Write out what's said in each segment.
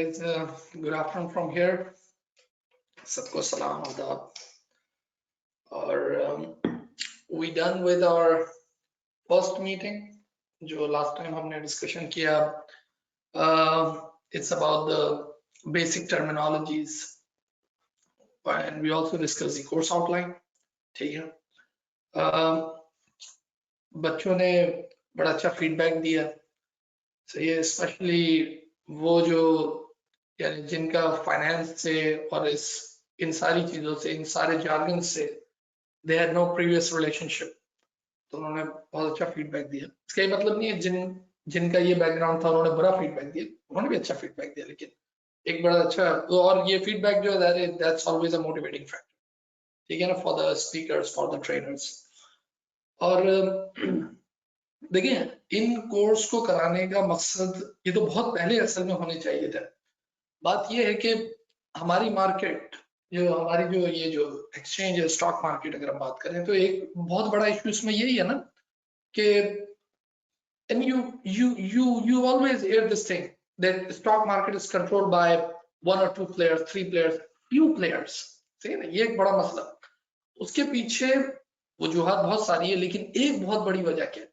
guys, good afternoon from here. सबको सलाम आदाब. और we done with our first meeting जो last time हमने discussion किया. It's about the basic terminologies and we also discussed the course outline. ठीक है. बच्चों ने बड़ा अच्छा feedback दिया. सही है, especially वो जो यानी जिनका फाइनेंस से और इन सारी चीजों से, इन सारे जार्गन से they had no previous relationship, तो उन्होंने बहुत अच्छा फीडबैक दिया. इसका ये मतलब नहीं है जिनका ये बैकग्राउंड था उन्होंने बुरा फीडबैक दिया, उन्होंने भी अच्छा फीडबैक दिया, लेकिन एक बड़ा अच्छा, और ये फीडबैक जो है that's always a motivating factor, ठीक है ना, for the speakers, for the trainers. और देखिए, इन कोर्स को कराने का मकसद ये तो बहुत पहले असल में होने चाहिए था. बात ये है कि हमारी मार्केट जो हमारी जो ये जो एक्सचेंज है, स्टॉक मार्केट, अगर हम बात करें तो एक बहुत बड़ा इशू इसमें यही है ना कि and you always hear this thing that stock market is controlled by one or two players, three players, few players. सही है ना, ये एक बड़ा मसला. उसके पीछे वजूहात बहुत सारी है, लेकिन एक बहुत बड़ी वजह क्या है,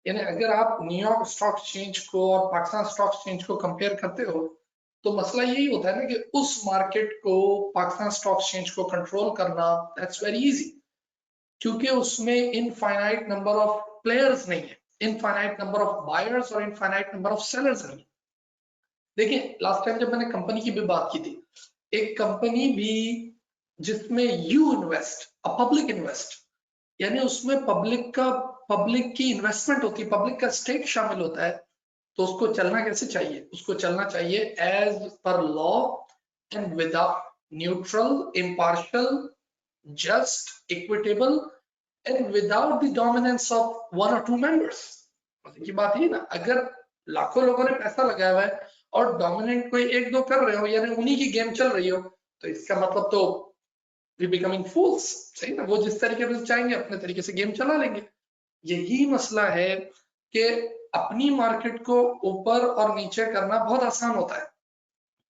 यानी अगर आप न्यूयॉर्क स्टॉक एक्सचेंज को और पाकिस्तान स्टॉक एक्सचेंज को कंपेयर करते हो तो मसला यही होता है ना कि उस मार्केट को, पाकिस्तान स्टॉक एक्सचेंज को कंट्रोल करना दैट्स वेरी इजी, क्योंकि उसमें इनफाइनाइट नंबर ऑफ प्लेयर्स नहीं है, इनफाइनाइट नंबर ऑफ बायर्स और इनफाइनाइट नंबर ऑफ सेलर्स नहीं. देखिए, लास्ट टाइम जब मैंने कंपनी की भी बात की थी, एक कंपनी भी जिसमें you invest, a public invest, यानी उसमें पब्लिक की इन्वेस्टमेंट होती है, पब्लिक का स्टेक शामिल होता है, तो उसको चलना कैसे चाहिए? उसको चलना चाहिए एज पर law and without neutral, impartial, just, equitable and without the dominance of one और टू मेंबर्स. की बात है ना, अगर लाखों लोगों ने पैसा लगाया हुआ है और डोमिनेंट कोई एक दो कर रहे हो, यानी उन्हीं की गेम चल रही हो, तो इसका मतलब तो we becoming fools. सही ना, वो जिस तरीके से चाहेंगे अपने तरीके से गेम चला लेंगे. यही मसला है कि अपनी मार्केट को ऊपर और नीचे करना बहुत आसान होता है,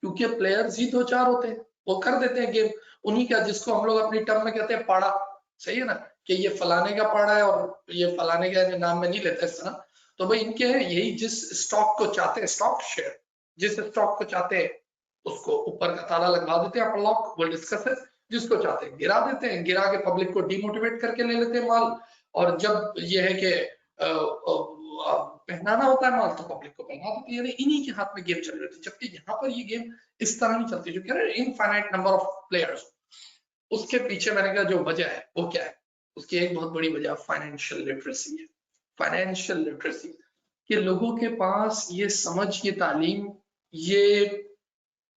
क्योंकि प्लेयर्स ही दो चार होते हैं, वो कर देते हैं गेम उन्हीं का, जिसको हम लोग अपनी टर्म में कहते हैं पाड़ा. सही है ना, कि ये फलाने का पाड़ा है और ये फलाने का नाम में नहीं लेते इस तरह. तो भाई इनके है यही, जिस स्टॉक को चाहते हैं, स्टॉक शेयर जिस स्टॉक को चाहते हैं उसको ऊपर का ताला लगवा देते हैं, लॉक, वो डिस्कस है. जिसको चाहते हैं गिरा देते हैं, गिरा के पब्लिक को डिमोटिवेट करके ले लेते हैं माल, और जब ये है कि पहनाना होता है माल तो पब्लिक को पहना देते हैं, यानी इन्हीं के हाथ में गेम चल रही थी. जबकि यहाँ पर ये गेम इस तरह नहीं चलती, जो कह रहे हैं इनफाइनाइट नंबर ऑफ प्लेयर्स. उसके पीछे मैंने कहा जो वजह है वो क्या है, उसकी एक बहुत बड़ी वजह फाइनेंशियल लिटरेसी है. फाइनेंशियल लिटरेसी कि लोगों के पास ये समझ, ये तालीम,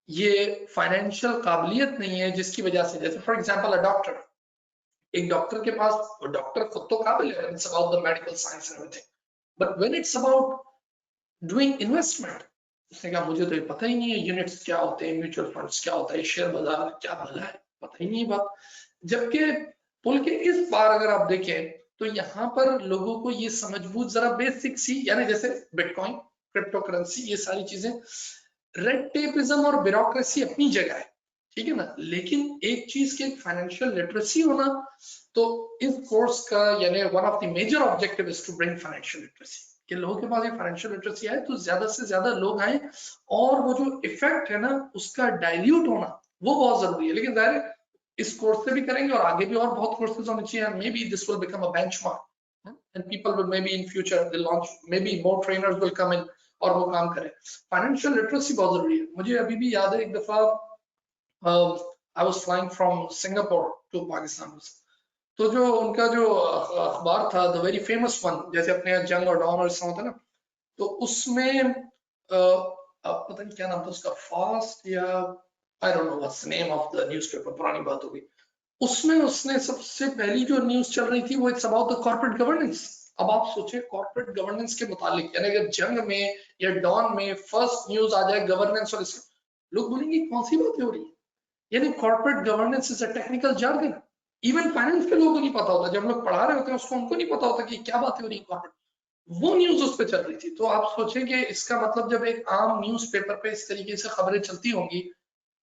ये फाइनेंशियल काबिलियत नहीं है, जिसकी वजह से, जैसे फॉर एग्जांपल अ डॉक्टर, एक डॉक्टर के पास, डॉक्टर खुद तो काबिल है, it's about the medical science and everything, but when it's about doing investment, उसने कहा मुझे तो ये पता ही नहीं है यूनिट्स क्या होते हैं, म्यूचुअल फंड्स क्या होता है, शेयर बाजार क्या भला है, पता ही नहीं बात. जबकि पुल के इस पार अगर आप देखें तो यहाँ पर लोगों को ये समझबूझ जरा बेसिक सी, यानी जैसे बिटकॉइन, क्रिप्टो करेंसी, ये सारी चीजें, रेड टेपिज्म और ब्यूरोक्रेसी अपनी जगह है, ठीक है ना, लेकिन एक चीज के फाइनेंशियल लिटरेसी होना, तो इस कोर्स का यानी one of the major objective is to bring financial literacy, कि लोगों के पास ये फाइनेंशियल लिटरेसी आए तो ज्यादा से ज्यादा लोग आए, और वो जो इफेक्ट है ना उसका डाइल्यूट होना वो बहुत जरूरी है. लेकिन जाहिर है इस कोर्स से भी करेंगे और आगे भी और बहुत कोर्सेज होने चाहिए, maybe this will become a benchmark and people will maybe in future will launch, maybe more trainers will come in और वो काम करें. फाइनेंशियल लिटरेसी बहुत जरूरी है. मुझे अभी भी याद है, एक दफा I was flying from Singapore to Pakistan, तो जो उनका जो अखबार था, द वेरी फेमस वन, जैसे अपने यहाँ जंग और डॉन और इस तरह होता है ना, तो उसमें पता नहीं क्या नाम था उसका, फास्ट या I don't know what's the name of the newspaper, पुरानी बात होगी. उसमें उसने सबसे पहली जो न्यूज चल रही थी वो it's about the corporate governance. अब आप सोचिए कॉर्पोरेट गवर्नेंस के मुतालिक, यानी अगर जंग में या डॉन में फर्स्ट न्यूज आ जाए गवर्नेंस, और इससे लोग बोलेंगे कौन सी बातें हो रही है, यानी corporate governance is a technical jargon. Even finance के लोगों को नहीं पता होता, जब लोग पढ़ा रहे होते हैं उसको उनको नहीं पता होता कि क्या बातें हो रही है कॉर्पोरेट. वो न्यूज उस पर चल रही थी। तो आप सोचें कि इसका मतलब जब एक आम न्यूज़पेपर पे इस तरीके से खबरें चलती होंगी,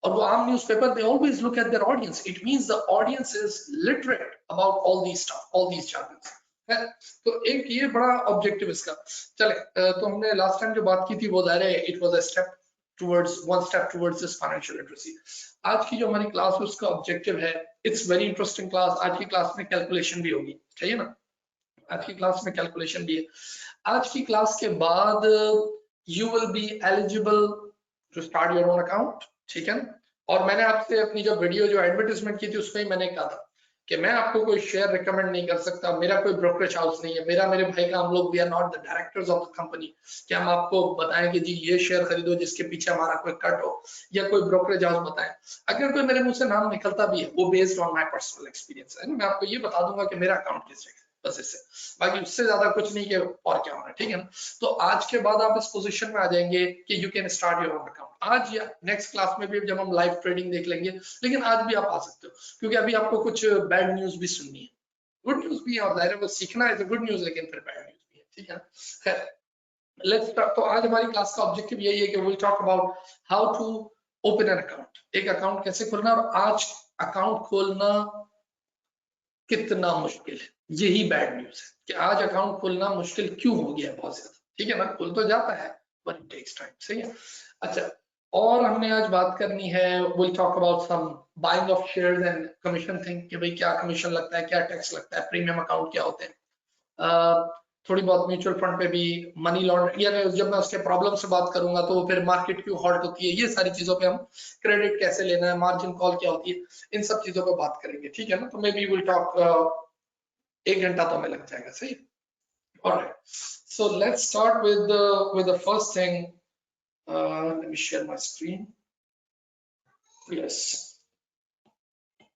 और वो आम newspaper they always look at their audience, it means the audience is literate about all these stuff, all these channels है। तो एक ये बड़ा ऑब्जेक्टिव इसका। चले तो हमने लास्ट टाइम जो बात की थी वो ज़ाहिर है it was a step towards, one step towards this financial literacy. आज की जो हमारी क्लास है उसका ऑब्जेक्टिव है, इट्स वेरी इंटरेस्टिंग क्लास। आज की क्लास में कैलकुलेशन भी होगी, चाहिए ना, आज की क्लास में कैलकुलेशन भी है। आज की क्लास के बाद you will be eligible to start your own account, ठीक है। और मैंने आपसे अपनी जो वीडियो जो एडवर्टाइजमेंट की थी उसमें ही मैंने कहा था कि मैं आपको कोई शेयर रिकमेंड नहीं कर सकता, मेरा कोई ब्रोकरेज हाउस नहीं है, मेरा मेरे भाई का, हम लोग we are not the directors of the company कि हम आपको बताएं कि जी ये शेयर खरीदो जिसके पीछे हमारा कोई कट हो, या कोई ब्रोकरेज हाउस बताएं। अगर कोई मेरे मुंह से नाम निकलता भी है वो based on my personal experience है, मैं आपको ये बता दूंगा कि मेरा अकाउंट किस जगह, बस इससे, बाकी उससे ज्यादा कुछ नहीं कि और क्या होना है, ठीक है ना। तो आज के बाद आप इस पोजीशन में आ जाएंगे कि you can start your own account. आज या नेक्स्ट क्लास में भी जब हम लाइव ट्रेडिंग देख लेंगे, लेकिन आज भी आप आ सकते हो, क्योंकि अभी आपको कुछ बैड न्यूज भी सुननी है, गुड न्यूज भी है, और जाहिर है वो सीखना है तो गुड न्यूज, लेकिन फिर बैड न्यूज भी है, ठीक है। खैर लेट्स स्टार्ट। तो आज हमारी क्लास का ऑब्जेक्टिव यही है कि will talk about how to open an account, एक अकाउंट कैसे खोलना। और आज अकाउंट खोलना कितना मुश्किल है, यही बैड न्यूज है कि आज अकाउंट खोलना मुश्किल क्यों हो गया है, बहुत ज्यादा, ठीक है ना। खुल तो जाता है बट इट टेक्स टाइम, सही है। अच्छा, और हमने आज बात करनी है, will talk about some buying of shares and commission thing, कि भाई क्या कमीशन लगता है, क्या टैक्स लगता है, प्रीमियम अकाउंट क्या होते हैं, थोड़ी बहुत म्यूचुअल फंड पे भी, मनी लॉन्ड्रिंग, या जब मैं उसके प्रॉब्लम से बात करूंगा तो फिर मार्केट क्यों हॉल्ट होती है, ये सारी चीजों पे हम, क्रेडिट कैसे लेना है, मार्जिन कॉल क्या होती है, इन सब चीजों पे बात करेंगे, ठीक है ना। तो मे बी विल टॉक 1 घंटा तो हमें लग जाएगा, सही। Alright, so let's start with the first thing. Let me share my screen. Yes,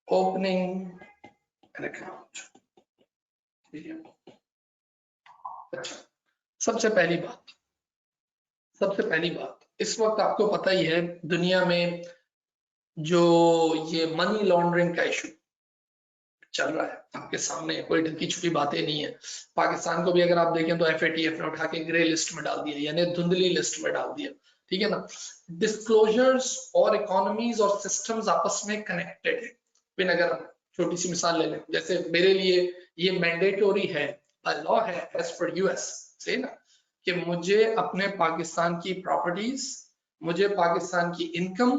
opening an account. ठीक है। अच्छा, सबसे पहली बात, इस वक्त आपको पता ही है दुनिया में जो ये मनी लॉन्ड्रिंग का इशू चल रहा है, आपके सामने कोई ढकी छुपी बातें नहीं है। पाकिस्तान को भी अगर आप देखें तो एफएटीएफ ने उठा के ग्रे लिस्ट में डाल दिया, यानी धुंधली लिस्ट में डाल दिया, ठीक है ना। डिस्क्लोजर्स और इकोनॉमीज और सिस्टम्स आपस में कनेक्टेड है। फिर अगर हम छोटी सी मिसाल ले लें, जैसे मेरे लिए ये मैंडेटोरी है, लॉ है एज पर यूएस, सही ना, कि मुझे अपने पाकिस्तान की प्रॉपर्टीज, मुझे पाकिस्तान की इनकम,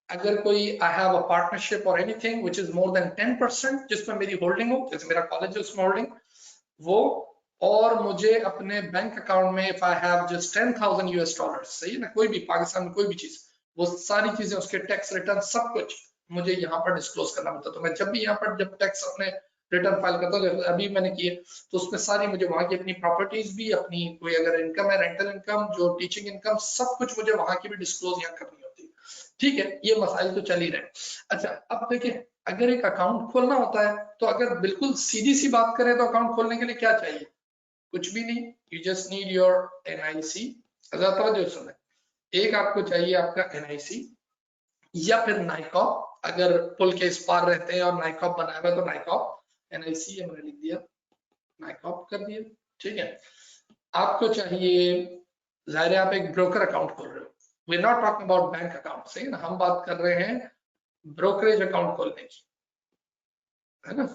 अगर कोई आई हैव अ पार्टनरशिप और anything which is more than 10% जिसमें मेरी होल्डिंग हो, जैसे मेरा कॉलेज है उसमें होल्डिंग वो, और मुझे अपने बैंक अकाउंट में if I have just 10,000 US dollars, सही है ना, कोई भी पाकिस्तान में कोई भी चीज, वो सारी चीजें, उसके टैक्स रिटर्न सब कुछ मुझे यहाँ पर डिस्क्लोज करना पड़ता है। तो मैं जब भी यहाँ पर जब टैक्स अपने रिटर्न फाइल करता हूँ, अभी मैंने किए, तो उसमें सारी मुझे वहां की अपनी प्रॉपर्टीज भी, अपनी कोई अगर इनकम है, रेंटल इनकम, जो टीचिंग इनकम, सब कुछ मुझे वहां की भी डिस्क्लोज यहाँ करनी होती है, ठीक है। ये मसाइल तो चल ही रहे। अच्छा, अब देखिए, अगर एक अकाउंट खोलना होता है तो अगर बिल्कुल सीधी सी बात करें तो अकाउंट खोलने के लिए क्या चाहिए, कुछ भी नहीं, you just need your NIC. तवज्जो सुने, एक आपको चाहिए आपका एनआईसी या फिर नाइकॉप, अगर पुल के इस पार रहते हैं और नाइकॉप बनाया हुआ तो नाइकॉप, एनआईसी मैंने लिख दिया, नाइकॉप कर दिया, ठीक है। आपको चाहिए, जाहिर है आप एक ब्रोकर अकाउंट खोल रहे हो, we are not talking about bank account, सही ना, हम बात कर रहे हैं ब्रोकरेज अकाउंट खोलने की, है ना।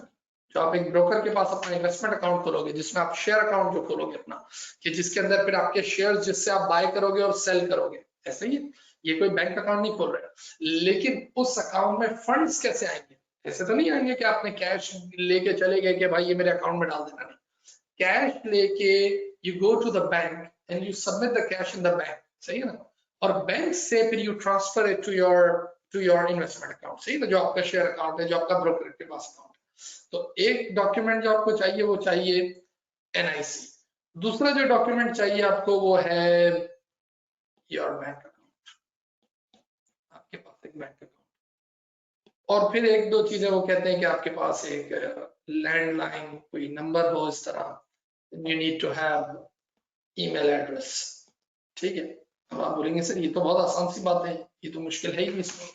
जो आप एक ब्रोकर के पास अपना इन्वेस्टमेंट अकाउंट खोलोगे, जिसमें आप शेयर अकाउंट जो खोलोगे अपना, कि जिसके अंदर फिर आपके शेयर्स जिससे आप बाय करोगे और सेल करोगे, ऐसे ही, ये कोई बैंक अकाउंट नहीं खोल रहे। लेकिन उस अकाउंट में फंड्स कैसे आएंगे, ऐसे तो नहीं आएंगे कि आपने कैश लेके चले गए कि भाई ये मेरे अकाउंट में डाल देना, नहीं, कैश लेके you go to the bank and you submit the cash in the bank, सही है ना, और बैंक से फिर you transfer it to your investment account, सही है, जो आपका शेयर अकाउंट है, जो आपका ब्रोकर के पास अकाउंट है। तो एक डॉक्यूमेंट जो आपको चाहिए वो चाहिए एनआईसी, दूसरा जो डॉक्यूमेंट चाहिए आपको वो है योर बैंक अकाउंट, आपके पास एक बैंक अकाउंट, और फिर एक दो चीजें वो कहते हैं कि आपके पास एक लैंडलाइन कोई नंबर हो इस तरह, you need to have email address, ठीक है। अब आप बोलेंगे सर ये तो बहुत आसान सी बात है, ये तो मुश्किल है ही नहीं इसमें।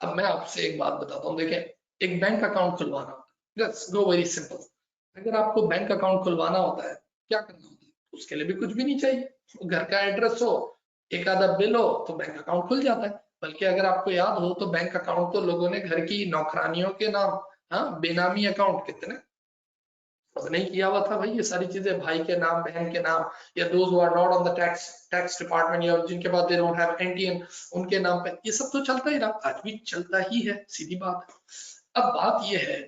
अब मैं आपसे एक बात बताता हूँ, देखें, एक बैंक अकाउंट खुलवाना, लेट्स गो वेरी सिंपल। अगर आपको बैंक अकाउंट खुलवाना होता है, क्या करना होता है, उसके लिए भी कुछ भी नहीं चाहिए। घर का एड्रेस हो, एक आधा बिल हो, तो बैंक अकाउंट खुल जाता है। बल्कि अगर आपको याद हो तो बैंक अकाउंट तो लोगों ने घर की नौकरानियों के नाम, हाँ, बेनामी अकाउंट कितने सबने ही किया हुआ था भाई। ये सारी चीजें भाई के नाम, बहन के नाम, या those who are not on the tax department, या जिनके पास दे डोंट हैव एनटीएन, उनके नाम पे ये सब तो चलता ही रहा, आज भी चलता ही है, सीधी बात है। अब बात ये है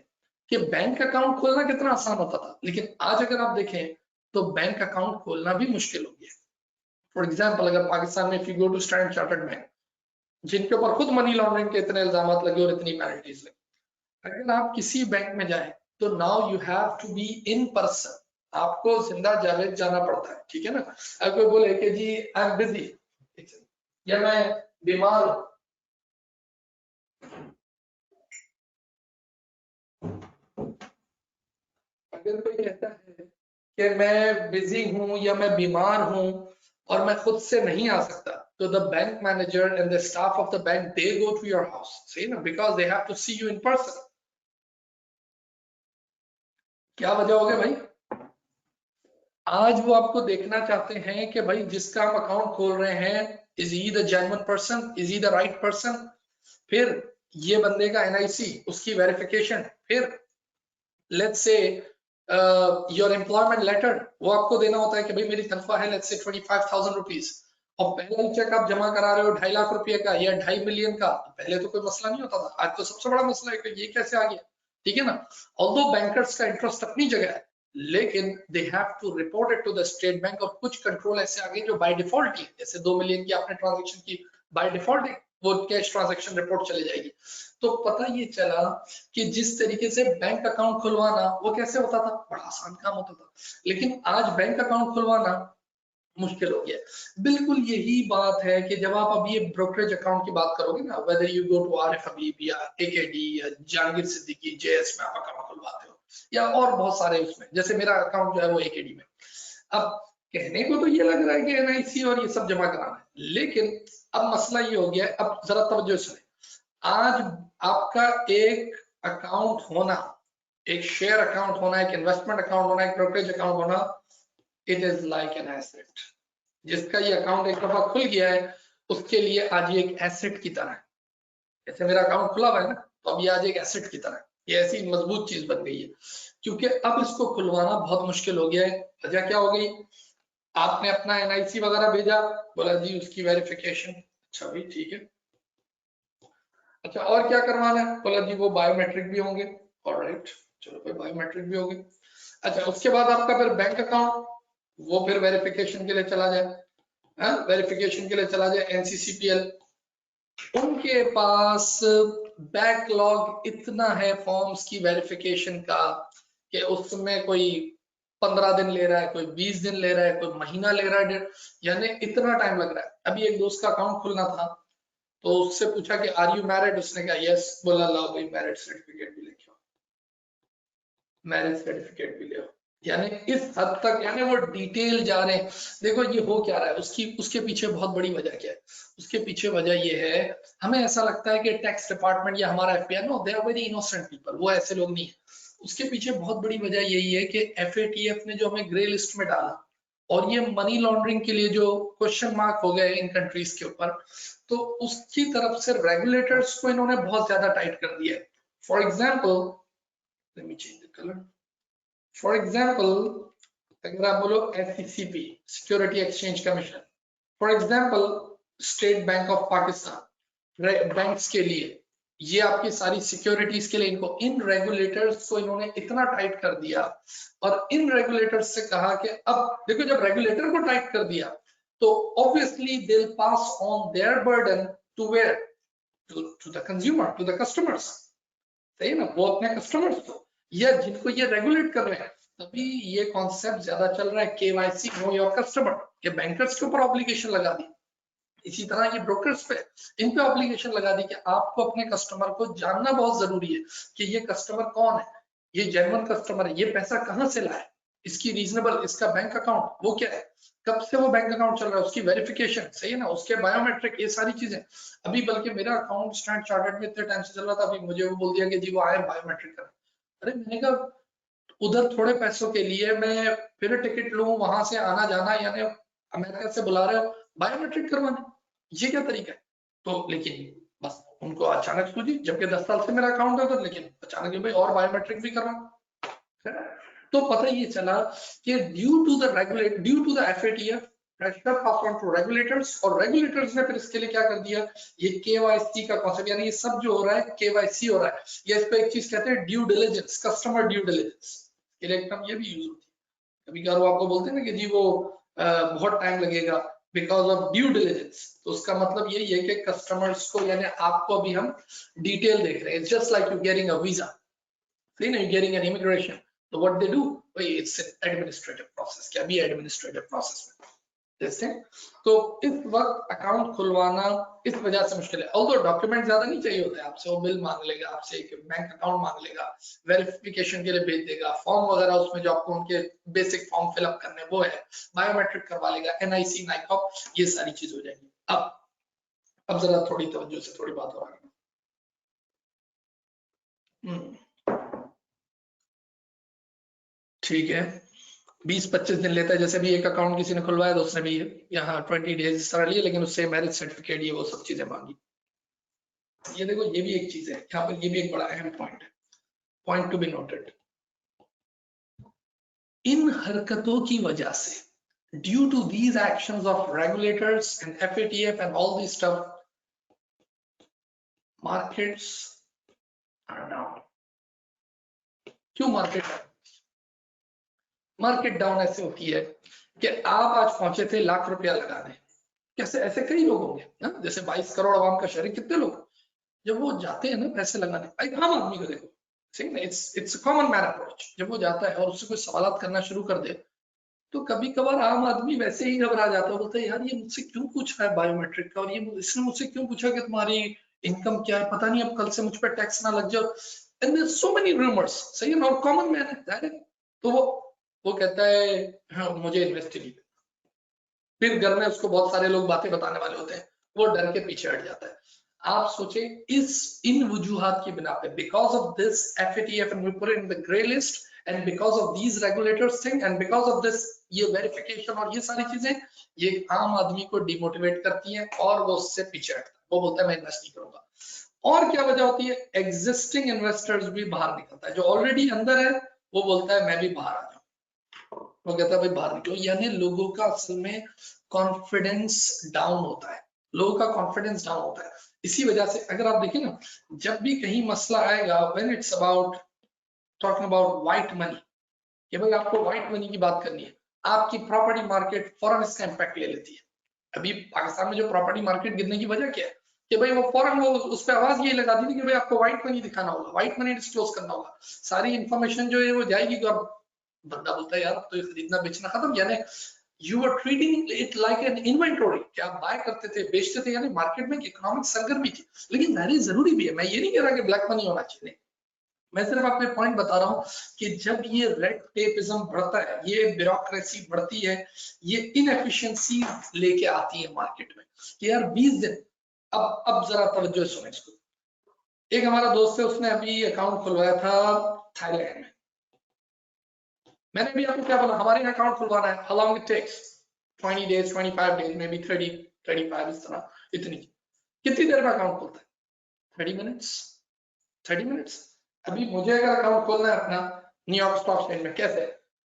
कि बैंक अकाउंट खोलना कितना आसान होता था, लेकिन आज अगर आप देखें तो बैंक अकाउंट खोलना भी मुश्किल हो गया। फॉर एग्जाम्पल, अगर पाकिस्तान में if you go to Standard Chartered bank, जिनके ऊपर खुद मनी लॉन्ड्रिंग के इतने इल्जाम लगे और इतनी पेनल्टीज लगी, अगर आप किसी बैंक में जाएं तो now you have to be in person, आपको जिंदा जावेद जाना पड़ता है, ठीक है ना। अगर कोई बोले कि जी आई एम बिजी, या मैं बीमार हूं, अगर कोई कहता है कि मैं बिजी हूं या मैं बीमार हूं और मैं खुद से नहीं आ सकता, तो the bank manager and the staff of the bank they go to your house, सही ना, because they have to see you in person. क्या वजह हो गया भाई? आज वो आपको देखना चाहते हैं कि भाई जिसका हम अकाउंट खोल रहे हैं, is he the genuine person, is he the right person. फिर ये बंदे का एनआईसी, उसकी वेरिफिकेशन, फिर let's say your employment letter, वो आपको देना होता है कि भाई मेरी तनख्वाह है लेट्स से 25,000 रुपीज, और पहला ही चेक आप जमा करा रहे हो 2.5 लाख रुपए का या 2.5 मिलियन का। पहले तो कोई मसला नहीं होता था, आज तो सबसे बड़ा मसला है कि ये कैसे आ गया, ठीक है ना। ऑल्दो बैंकर्स का इंटरेस्ट अपनी जगह है, लेकिन they have to report it to the State Bank, और कुछ कंट्रोल ऐसे आ गए जो बाय डिफॉल्ट ही, जैसे 2 मिलियन की आपने ट्रांजेक्शन की, बाय डिफॉल्ट वो कैश ट्रांजैक्शन रिपोर्ट चली जाएगी। तो पता ये चला कि जिस तरीके से बैंक अकाउंट खुलवाना वो कैसे होता था, बड़ा आसान काम होता था, लेकिन आज बैंक अकाउंट खुलवाना मुश्किल हो गया। बिल्कुल यही बात है कि जब आप अभी ये ब्रोकरेज अकाउंट की बात करोगे ना, whether you go to Arif Habib या एकेडी या जहांगीर सिद्दीकी जेएस में आप अकाउंट खुलवाते हो, या और बहुत सारे उसमें, जैसे मेरा अकाउंट जो है वो एकेडी में। अब कहने को तो ये लग रहा है कि एनआईसी और ये सब जमा कराना है, लेकिन अब मसला ये हो गया है, अब जरा तवज्जो सुने। आज आपका एक अकाउंट होना, एक शेयर अकाउंट होना, एक इन्वेस्टमेंट अकाउंट होना, एक ब्रोकरेज अकाउंट होना, it is like an asset. जिसका ये अकाउंट एक दफा खुल गया है, उसके लिए आज ये एक एसेट की तरह है। जैसे मेरा अकाउंट खुला हुआ है ना, तो अब ये आज एक एसेट की तरह है, ये ऐसी मजबूत चीज बन गई है, क्योंकि अब इसको खुलवाना बहुत मुश्किल हो गया है। वजह क्या हो गई? आपने अपना एनआईसी वगैरह भेजा, बोला जी उसकी वेरिफिकेशन, अच्छा भाई ठीक है, अच्छा और क्या करवाना है, बोला जी वो बायोमेट्रिक भी होंगे, ऑलराइट चलो भाई बायोमेट्रिक भी होंगे। अच्छा उसके बाद आपका फिर बैंक अकाउंट, वो फिर वेरिफिकेशन के लिए चला जाए, वेरिफिकेशन के लिए चला जाए एनसीसीपीएल। उनके पास बैकलॉग इतना है फॉर्म्स की वेरिफिकेशन का कि उसमें कोई 15 दिन ले रहा है, कोई 20 दिन ले रहा है, कोई महीना ले रहा है, यानी इतना टाइम लग रहा है। अभी एक दोस्त का अकाउंट खुलना था, तो उससे पूछा कि आर यू मैरिड, उसने कहा यस, बोला लाओ भाई मैरिज सर्टिफिकेट भी लेके आओ, मैरिज सर्टिफिकेट भी ले आओ। यानी इस हद तक, यानी वो डिटेल जा रहे हैं। देखो ये हो क्या रहा है, उसकी उसके पीछे बहुत बड़ी वजह क्या है, उसके पीछे वजह ये है, हमें ऐसा लगता है कि टैक्स डिपार्टमेंट या हमारा FBI, no they are very innocent people, वो ऐसे लोग नहीं है। उसके पीछे बहुत बड़ी वजह यही है कि एफएटीएफ ने जो हमें ग्रे लिस्ट में डाला, और ये मनी लॉन्ड्रिंग के लिए जो क्वेश्चन मार्क हो गए इन कंट्रीज के ऊपर, तो उसकी तरफ से रेगुलेटर्स को इन्होंने बहुत ज्यादा टाइट कर दिया है। For example, let me change the colour, for example अगर आप बोलो SCCP, security exchange commission, for example state bank of Pakistan, banks के लिए, ये आपकी सारी सिक्योरिटीज के लिए, इनको, इन रेगुलेटर्स को इन्होंने इतना टाइट कर दिया, और इन रेगुलेटर्स से कहा कि अब देखो जब रेगुलेटर को टाइट कर दिया तो obviously they will pass on their burden to where, to the consumer, to the customers, सही ना, वो अपने कस्टमर्स को, या जिनको ये रेगुलेट कर रहे हैं। तभी ये कॉन्सेप्ट ज्यादा चल रहा है केवाईसी, नो योर कस्टमर, के बैंकर्स के ऊपर ऑब्लिगेशन लगा दी, इसी तरह ये ब्रोकर्स पे, इन पे ऑब्लिगेशन लगा दी कि आपको अपने कस्टमर को जानना बहुत जरूरी है कि ये कस्टमर कौन है, ये जेन्युइन कस्टमर है, ये पैसा कहां से लाया, इसकी रीजनेबल, इसका बैंक अकाउंट वो क्या है, कब से वो बैंक अकाउंट चल रहा है, उसकी वेरिफिकेशन, सही है ना, उसके बायोमेट्रिक, ये सारी चीजें। अभी बल्कि मेरा अकाउंट स्टैंडर्ड चार्टर्ड में इतने टाइम से चल रहा था, अभी मुझे वो बोल दिया कि जी वो आए बायोमेट्रिक कर, अरे मैंने कहा उधर थोड़े पैसों के लिए मैं फिर टिकट लूं, वहां से आना जाना, यानी अमेरिका से बुला रहे हो बायोमेट्रिक करवाने, ये क्या तरीका है? तो लेकिन बस उनको अचानक सूझी, जबकि 10 साल से मेरा अकाउंट है उधर, लेकिन अचानक भाई और बायोमेट्रिक भी करवा। तो पता ये चला कि due to the FATF pressure pass on to regulators, और रेगुलेटर्स ने फिर इसके लिए क्या कर दिया, ये KYC का कॉन्सेप्ट, यानी ये सब जो हो रहा है KYC हो रहा है, ये इस पे एक चीज कहते हैं due diligence, customer due diligence, ये भी यूज होती है। कभी कभार वो आपको बोलते हैं ना कि जी वो बहुत टाइम लगेगा बिकॉज ऑफ ड्यू डिलिजेंस, तो उसका मतलब यही है कि कस्टमर्स को, यानी आपको अभी हम डिटेल देख रहे हैं, it's just like you getting a visa, see now you're getting an immigration, so what they do, it's an administrative process, क्या भी administrative process में जैसे। तो इस वक्त अकाउंट खुलवाना इस वजह से मुश्किल है, ऑल्दो डॉक्यूमेंट ज्यादा नहीं चाहिए होते आपसे, वो बिल मांग लेगा आपसे, एक बैंक अकाउंट मांग लेगा, वेरिफिकेशन के लिए भेज देगा, फॉर्म वगैरह उसमें जो आपको उनके बेसिक फॉर्म फिलअप करने वो है, बायोमेट्रिक करवा लेगा, NIC नाइकॉप, ये सारी चीज हो जाएगी। अब जरा थोड़ी तवज्जो से थोड़ी बात हो रही है, ठीक है, 20-25 दिन लेता है, जैसे भी एक अकाउंट किसी ने खुलवाया तो उसने भी यहाँ 20 डेज इस तरह लिए, लेकिन उससे मैरिज सर्टिफिकेट ये वो सब चीजें मांगी। ये देखो, ये भी एक चीज है यहाँ पर, ये भी एक बड़ा अहम पॉइंट है, पॉइंट टू बी नोटेड। इन हरकतों की वजह से, due to these actions of regulators and FATF and all this stuff, markets are down. क्यों मार्केट डाउन ऐसे होती है कि आप आज पहुंचे थे लाख रुपया लगाने, कैसे ऐसे कई लोग होंगे ना, जैसे 22 करोड़ आवाम का शहर है, कितने लोग जब वो जाते हैं ना पैसे लगाने, एक आम आदमी को देखो, सही ना, इट्स कॉमन मैन अप्रोच, जब वो जाता है और उससे कोई सवालात करना शुरू कर दे, तो कभी कभार आम आदमी वैसे ही घबरा जाता है, बोलता है यार ये मुझसे क्यों पूछ रहा है बायोमेट्रिक का, और ये इसने मुझसे क्यों पूछा कि तुम्हारी इनकम क्या है, पता नहीं अब कल से मुझ पर टैक्स ना लग जाओ, and there so many rumours, सही है ना, और कॉमन मैन है, तो वो कहता है हाँ मुझे इन्वेस्टिगेट, फिर घर में उसको बहुत सारे लोग बातें बताने वाले होते हैं, वो डर के पीछे हट जाता है। आप सोचे इन वजूहात की बिना पे, because of this FATF and we put in the grey list, and because of these regulators thing, and because of this, ये वेरिफिकेशन और ये सारी चीजें, ये आम आदमी को डिमोटिवेट करती हैं और वो उससे पीछे हटता है, वो बोलता है मैं इन्वेस्ट नहीं करूंगा। और क्या वजह होती है, एग्जिस्टिंग इन्वेस्टर्स भी बाहर निकलता है, जो ऑलरेडी अंदर है वो बोलता है मैं भी बाहर आ जाऊं, वो कहता है भाई बाहर निकलो, यानी लोगों का असल में कॉन्फिडेंस डाउन होता है, लोगों का कॉन्फिडेंस डाउन होता है। इसी वजह से अगर आप देखें ना, जब भी कहीं मसला आएगा, when it's about talking about white money, कि भाई आपको व्हाइट मनी की बात करनी है, आपकी प्रॉपर्टी मार्केट फौरन इसका इंपैक्ट ले लेती है। अभी पाकिस्तान में जो प्रॉपर्टी मार्केट गिरने की वजह क्या है, कि भाई वो फौरन वो उस पर आवाज यही लगा दी थी कि भाई आपको व्हाइट मनी दिखाना होगा, व्हाइट मनी डिस्क्लोज करना होगा, सारी इंफॉर्मेशन जो है वो जाएगी, और बंदा बोलता है यार अब तो ये खरीदना बेचना खत्म, यानी you are treating it like an inventory, क्या आप बाय करते थे बेचते थे, यानी मार्केट में इकोनॉमिक सरगर्मी थी, लेकिन जाहिर जरूरी भी है, मैं ये नहीं कह रहा कि ब्लैक मनी होना चाहिए, मैं सिर्फ आपको एक पॉइंट बता रहा हूं कि जब ये रेड टेपिज्म बढ़ता है, ये ब्यूरोक्रेसी बढ़ती है, ये इनएफिशिएंसी लेके आती है मार्केट में, कि यार 20 दिन, अब जरा तवज्जो सुने इसको। एक हमारा दोस्त है, उसने अभी अकाउंट खुलवाया था थाईलैंड में, मैंने भी आपको क्या बोला, हमारे यहाँ अकाउंट खुलवाना है, how long it takes, 20 days 25 days maybe 30-35 इस तरह, इतनी कितनी देर में अकाउंट खुलता है, 30 मिनट्स। अभी मुझे अगर अकाउंट खोलना है अपना न्यूयॉर्क स्टॉक एक्सचेंज में, कैसे,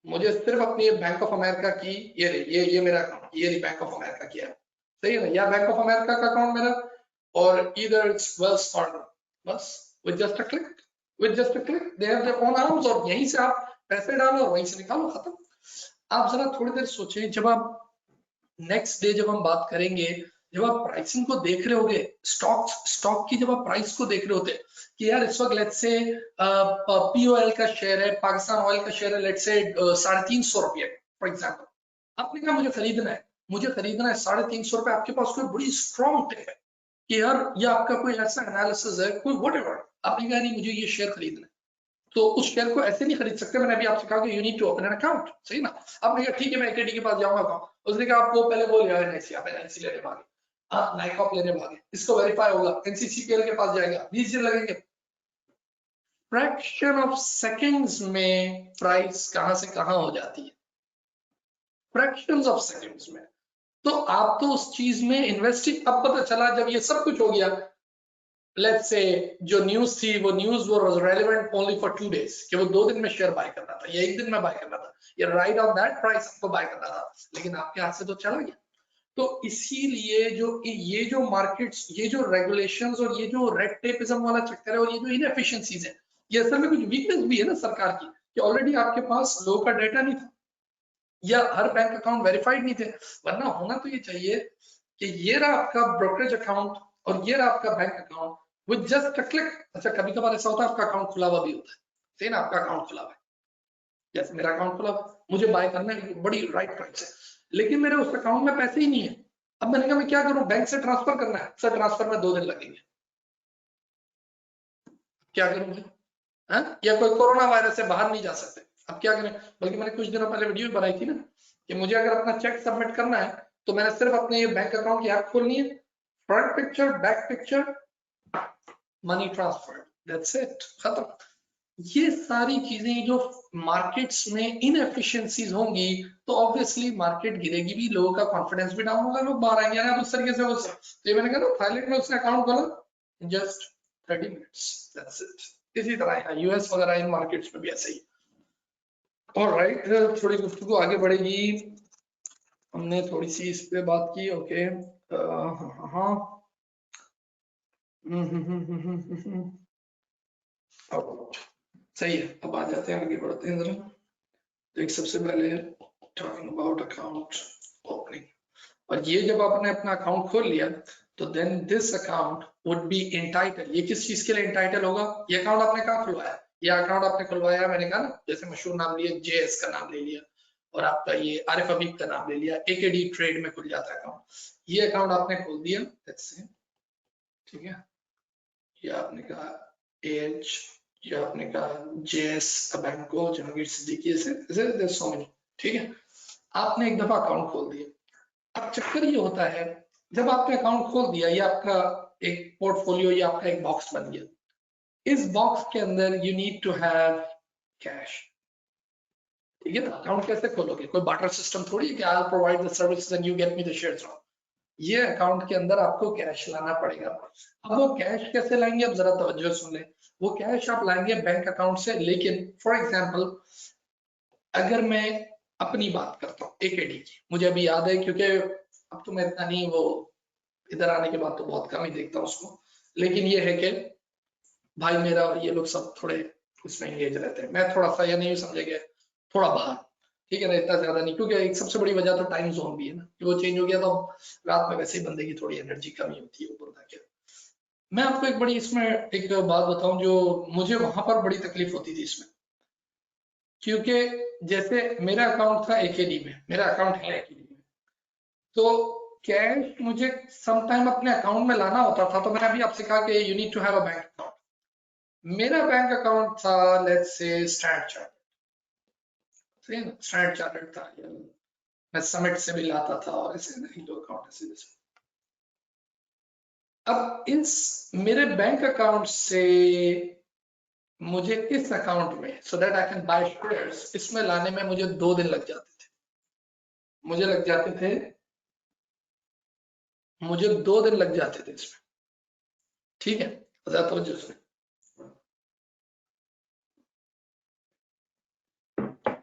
मुझे सिर्फ अपनी बैंक ऑफ अमेरिका की, ये मेरा अकाउंट, ये बैंक ऑफ अमेरिका की है, सही है ना, या बैंक ऑफ अमेरिका का अकाउंट मेरा, और इधर इट्स वेल्स फार्गो, बस with just a click they have their own arms, और यहीं से आप पैसे डालो और वहीं से निकालो, खत्म। आप जरा थोड़ी देर सोचें, जब आप नेक्स्ट डे जब हम बात करेंगे, जब आप प्राइसिंग को देख रहे होगे, स्टॉक की जब आप प्राइस को देख रहे होते कि यार इस वक्त लेट्स से POL का शेयर है, पाकिस्तान ऑयल का शेयर है, लेट्स से 350 रुपये फॉर एग्जांपल, आपने कहा मुझे खरीदना है 350 रुपये, आपके पास कोई बड़ी स्ट्रॉन्ग टिप है कि यार ये आपका कोई ऐसा एनालिसिस है, कोई व्हाटएवर, आपने कहा नहीं मुझे ये शेयर खरीदना है, तो उस शेयर को ऐसे नहीं खरीद सकते, मैंने अभी आपसे कहा कि you need to open an account, सही ना, आपने कहा ठीक है मैं AKD के पास जाऊंगा अकाउंट, उसने कहा आपको पहले वो ले NIC, आप NIC लेने भागे, आप नाइकॉप लेने भागे, इसको वेरीफाई होगा, NCCPL के पास जाएगा, 20 दिन लगेंगे, फ्रैक्शन ऑफ सेकंड्स में प्राइस कहां से कहां हो जाती है, फ्रैक्शंस ऑफ सेकंड्स में। तो आप तो उस चीज में इन्वेस्टिंग, अब पता चला जब ये सब कुछ हो गया, लेट्स से जो न्यूज थी वो news was relevant only for 2 days, कि वो 2 दिन में शेयर बाय करना था या 1 दिन में बाय करना था, या राइट ऑन दैट प्राइस आपको बाय करना था, लेकिन आपके हाथ से तो चला गया। तो इसीलिए जो मार्केट्स, ये जो रेगुलेशंस और ये जो रेड टेपिज्म वाला चक्कर है और ये जो इनएफिशिएंसीज है, ये असल में कुछ वीकनेस भी है ना सरकार की, कि ऑलरेडी आपके पास लोगों का डेटा नहीं था या हर बैंक अकाउंट वेरीफाइड नहीं थे। वरना होना तो ये चाहिए कि ये रहा आपका ब्रोकरेज अकाउंट और ये रहा आपका bank account with just a click. अच्छा, कभी कभार ऐसा होता है आपका अकाउंट खुला हुआ भी होता है, सही ना, आपका अकाउंट खुला हुआ है, जैसे मेरा अकाउंट खुला हुआ, मुझे बाय करना है, बड़ी राइट प्राइस है, लेकिन मेरे उस अकाउंट में पैसे ही नहीं है। अब मैंने कहा मैं क्या करूं, बैंक से ट्रांसफर करना है, सर ट्रांसफर में 2 दिन लगेंगे, क्या करूं मैं? या कोई कोरोना वायरस से बाहर नहीं जा सकते, अब क्या करें? बल्कि मैंने कुछ दिनों पहले वीडियो बनाई थी ना, कि मुझे अगर अपना चेक सबमिट करना है तो मैंने सिर्फ अपने ये बैंक अकाउंट की ऐप खोलनी है, front picture, back picture, money transfer, that's it, खत्म। ये सारी चीजें जो मार्केट्स में इनएफिशिएंसीज होंगी तो ऑब्वियसली मार्केट गिरेगी भी, लोगों का कॉन्फिडेंस भी डाउन होगा, लोग बाहर आएंगे ना उस तरीके से। तो ये मैंने कहा ना, थाईलैंड में उसने अकाउंट खोला जस्ट 30 मिनट्स, दैट्स इट। इसी तरह यूएस वगैरह इन मार्केट्स में भी ऐसे ही। ऑलराइट, थोड़ी गुफ्तगू आगे बढ़ेगी, हमने थोड़ी सी इस पे बात की, ओके। हाँ, सही है। अब आ जाते हैं, आगे बढ़ते हैं जरा। तो एक सबसे पहले टॉकिंग अबाउट अकाउंट ओपनिंग, और ये जब आपने अपना अकाउंट खोल लिया तो then this account would be entitle. ये किस चीज के लिए एंटाइटल होगा? ये अकाउंट आपने कहाँ खुलवाया? ये अकाउंट आपने खुलवाया, मैंने कहा ना, जैसे मशहूर नाम लिया, जेएस का नाम ले लिया और आपका ये आरिफ हबीब का नाम ले लिया, एकेडी ट्रेड में खुल जाता है अकाउंट। ये अकाउंट आपने खोल दिया, ठीक है, ये आपने कहा एज, ये आपने कहा जेएस बैंको, जहांगीर सिद्दीकी, ऐसे सो मेनी, ठीक है। आपने एक दफा अकाउंट खोल दिया। अब चक्कर ये होता है, जब आपने अकाउंट खोल दिया, ये आपका एक पोर्टफोलियो या आपका एक बॉक्स बन गया। इस बॉक्स के अंदर you need to have cash, ठीक है ना। अकाउंट कैसे खोलोगे? कोई बार्टर सिस्टम थोड़ी है कि I will provide the services and you get me the shares. ये अकाउंट के अंदर आपको कैश लाना पड़ेगा। अब वो कैश कैसे लाएंगे? अब जरा तवज्जो सुन ले। वो कैश आप लाएंगे बैंक अकाउंट से, लेकिन फॉर एग्जांपल अगर मैं अपनी बात करता हूँ एकेडी की, मुझे अभी याद है, क्योंकि अब तो मैं इतना नहीं, वो इधर आने के बाद तो बहुत कम ही देखता हूँ उसको, लेकिन ये है कि भाई मेरा और ये लोग सब थोड़े उसमें एंगेज रहते हैं, मैं थोड़ा सा, या नहीं समझेंगे, थोड़ा बाहर, ठीक है ना, इतना ज्यादा नहीं, क्योंकि एक सबसे बड़ी वजह तो टाइम जोन भी है ना, कि वो चेंज हो गया तो रात में वैसे ही बंदे की थोड़ी एनर्जी कमी होती है ऊपर तक। मैं आपको एक बड़ी इसमें एक बात बताऊं, जो मुझे वहां पर बड़ी तकलीफ होती थी इसमें, क्योंकि जैसे मेरा अकाउंट था एकेडी में, मेरा अकाउंट है एकेडी में, तो कैश मुझे सम टाइम अपने अकाउंट में लाना होता था। तो मैंने अभी आपसे कहा कि you need to have a bank account. मेरा बैंक अकाउंट था let's say Standard Chartered, Standard Chartered था, मैं समिट से भी लाता था, और ऐसे नहीं दो अकाउंट ऐसे जैसे। अब इस मेरे बैंक अकाउंट से मुझे इस अकाउंट में, so that I can by shares, इसमें लाने में मुझे 2 दिन लग जाते थे, मुझे 2 दिन लग जाते थे इसमें, ठीक है। तो जिसमें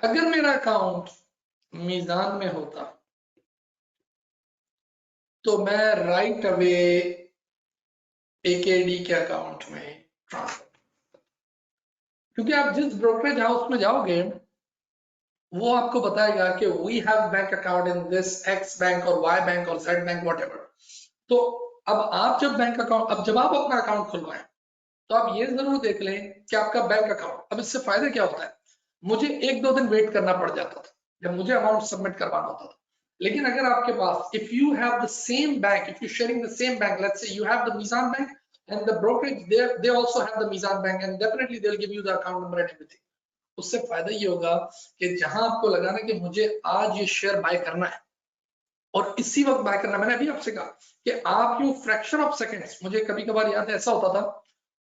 अगर मेरा अकाउंट मीजान में होता तो मैं राइट अवे एकेडी के अकाउंट में ट्रांसफर, क्योंकि आप जिस ब्रोकरेज हाउस में जाओगे वो आपको बताएगा कि we have bank account in this X bank और वाई बैंक और जेड बैंक व्हाटएवर। तो अब आप जब बैंक अकाउंट, अब जब आप अपना अकाउंट खुलवाएं तो आप ये जरूर देख लें कि आपका बैंक अकाउंट, अब इससे फायदा क्या होता है, मुझे 1-2 दिन वेट करना पड़ जाता था जब मुझे अमाउंट सबमिट करवाना होता था। लेकिन अगर आपके पास, if you have the same bank, if you sharing the same bank, let's say you have the Meezan bank and the brokerage they also have the Mizan bank and definitely they'll give you the account number and everything। उससे फायदा ये होगा कि जहां आपको लगाना कि मुझे आज ये शेयर बाय करना है और इसी वक्त बाय करना, मैंने अभी आपसे कहा कि आप यूं फ्रैक्शन ऑफ सेकंड्स, मुझे कभी कभार याद है ऐसा होता था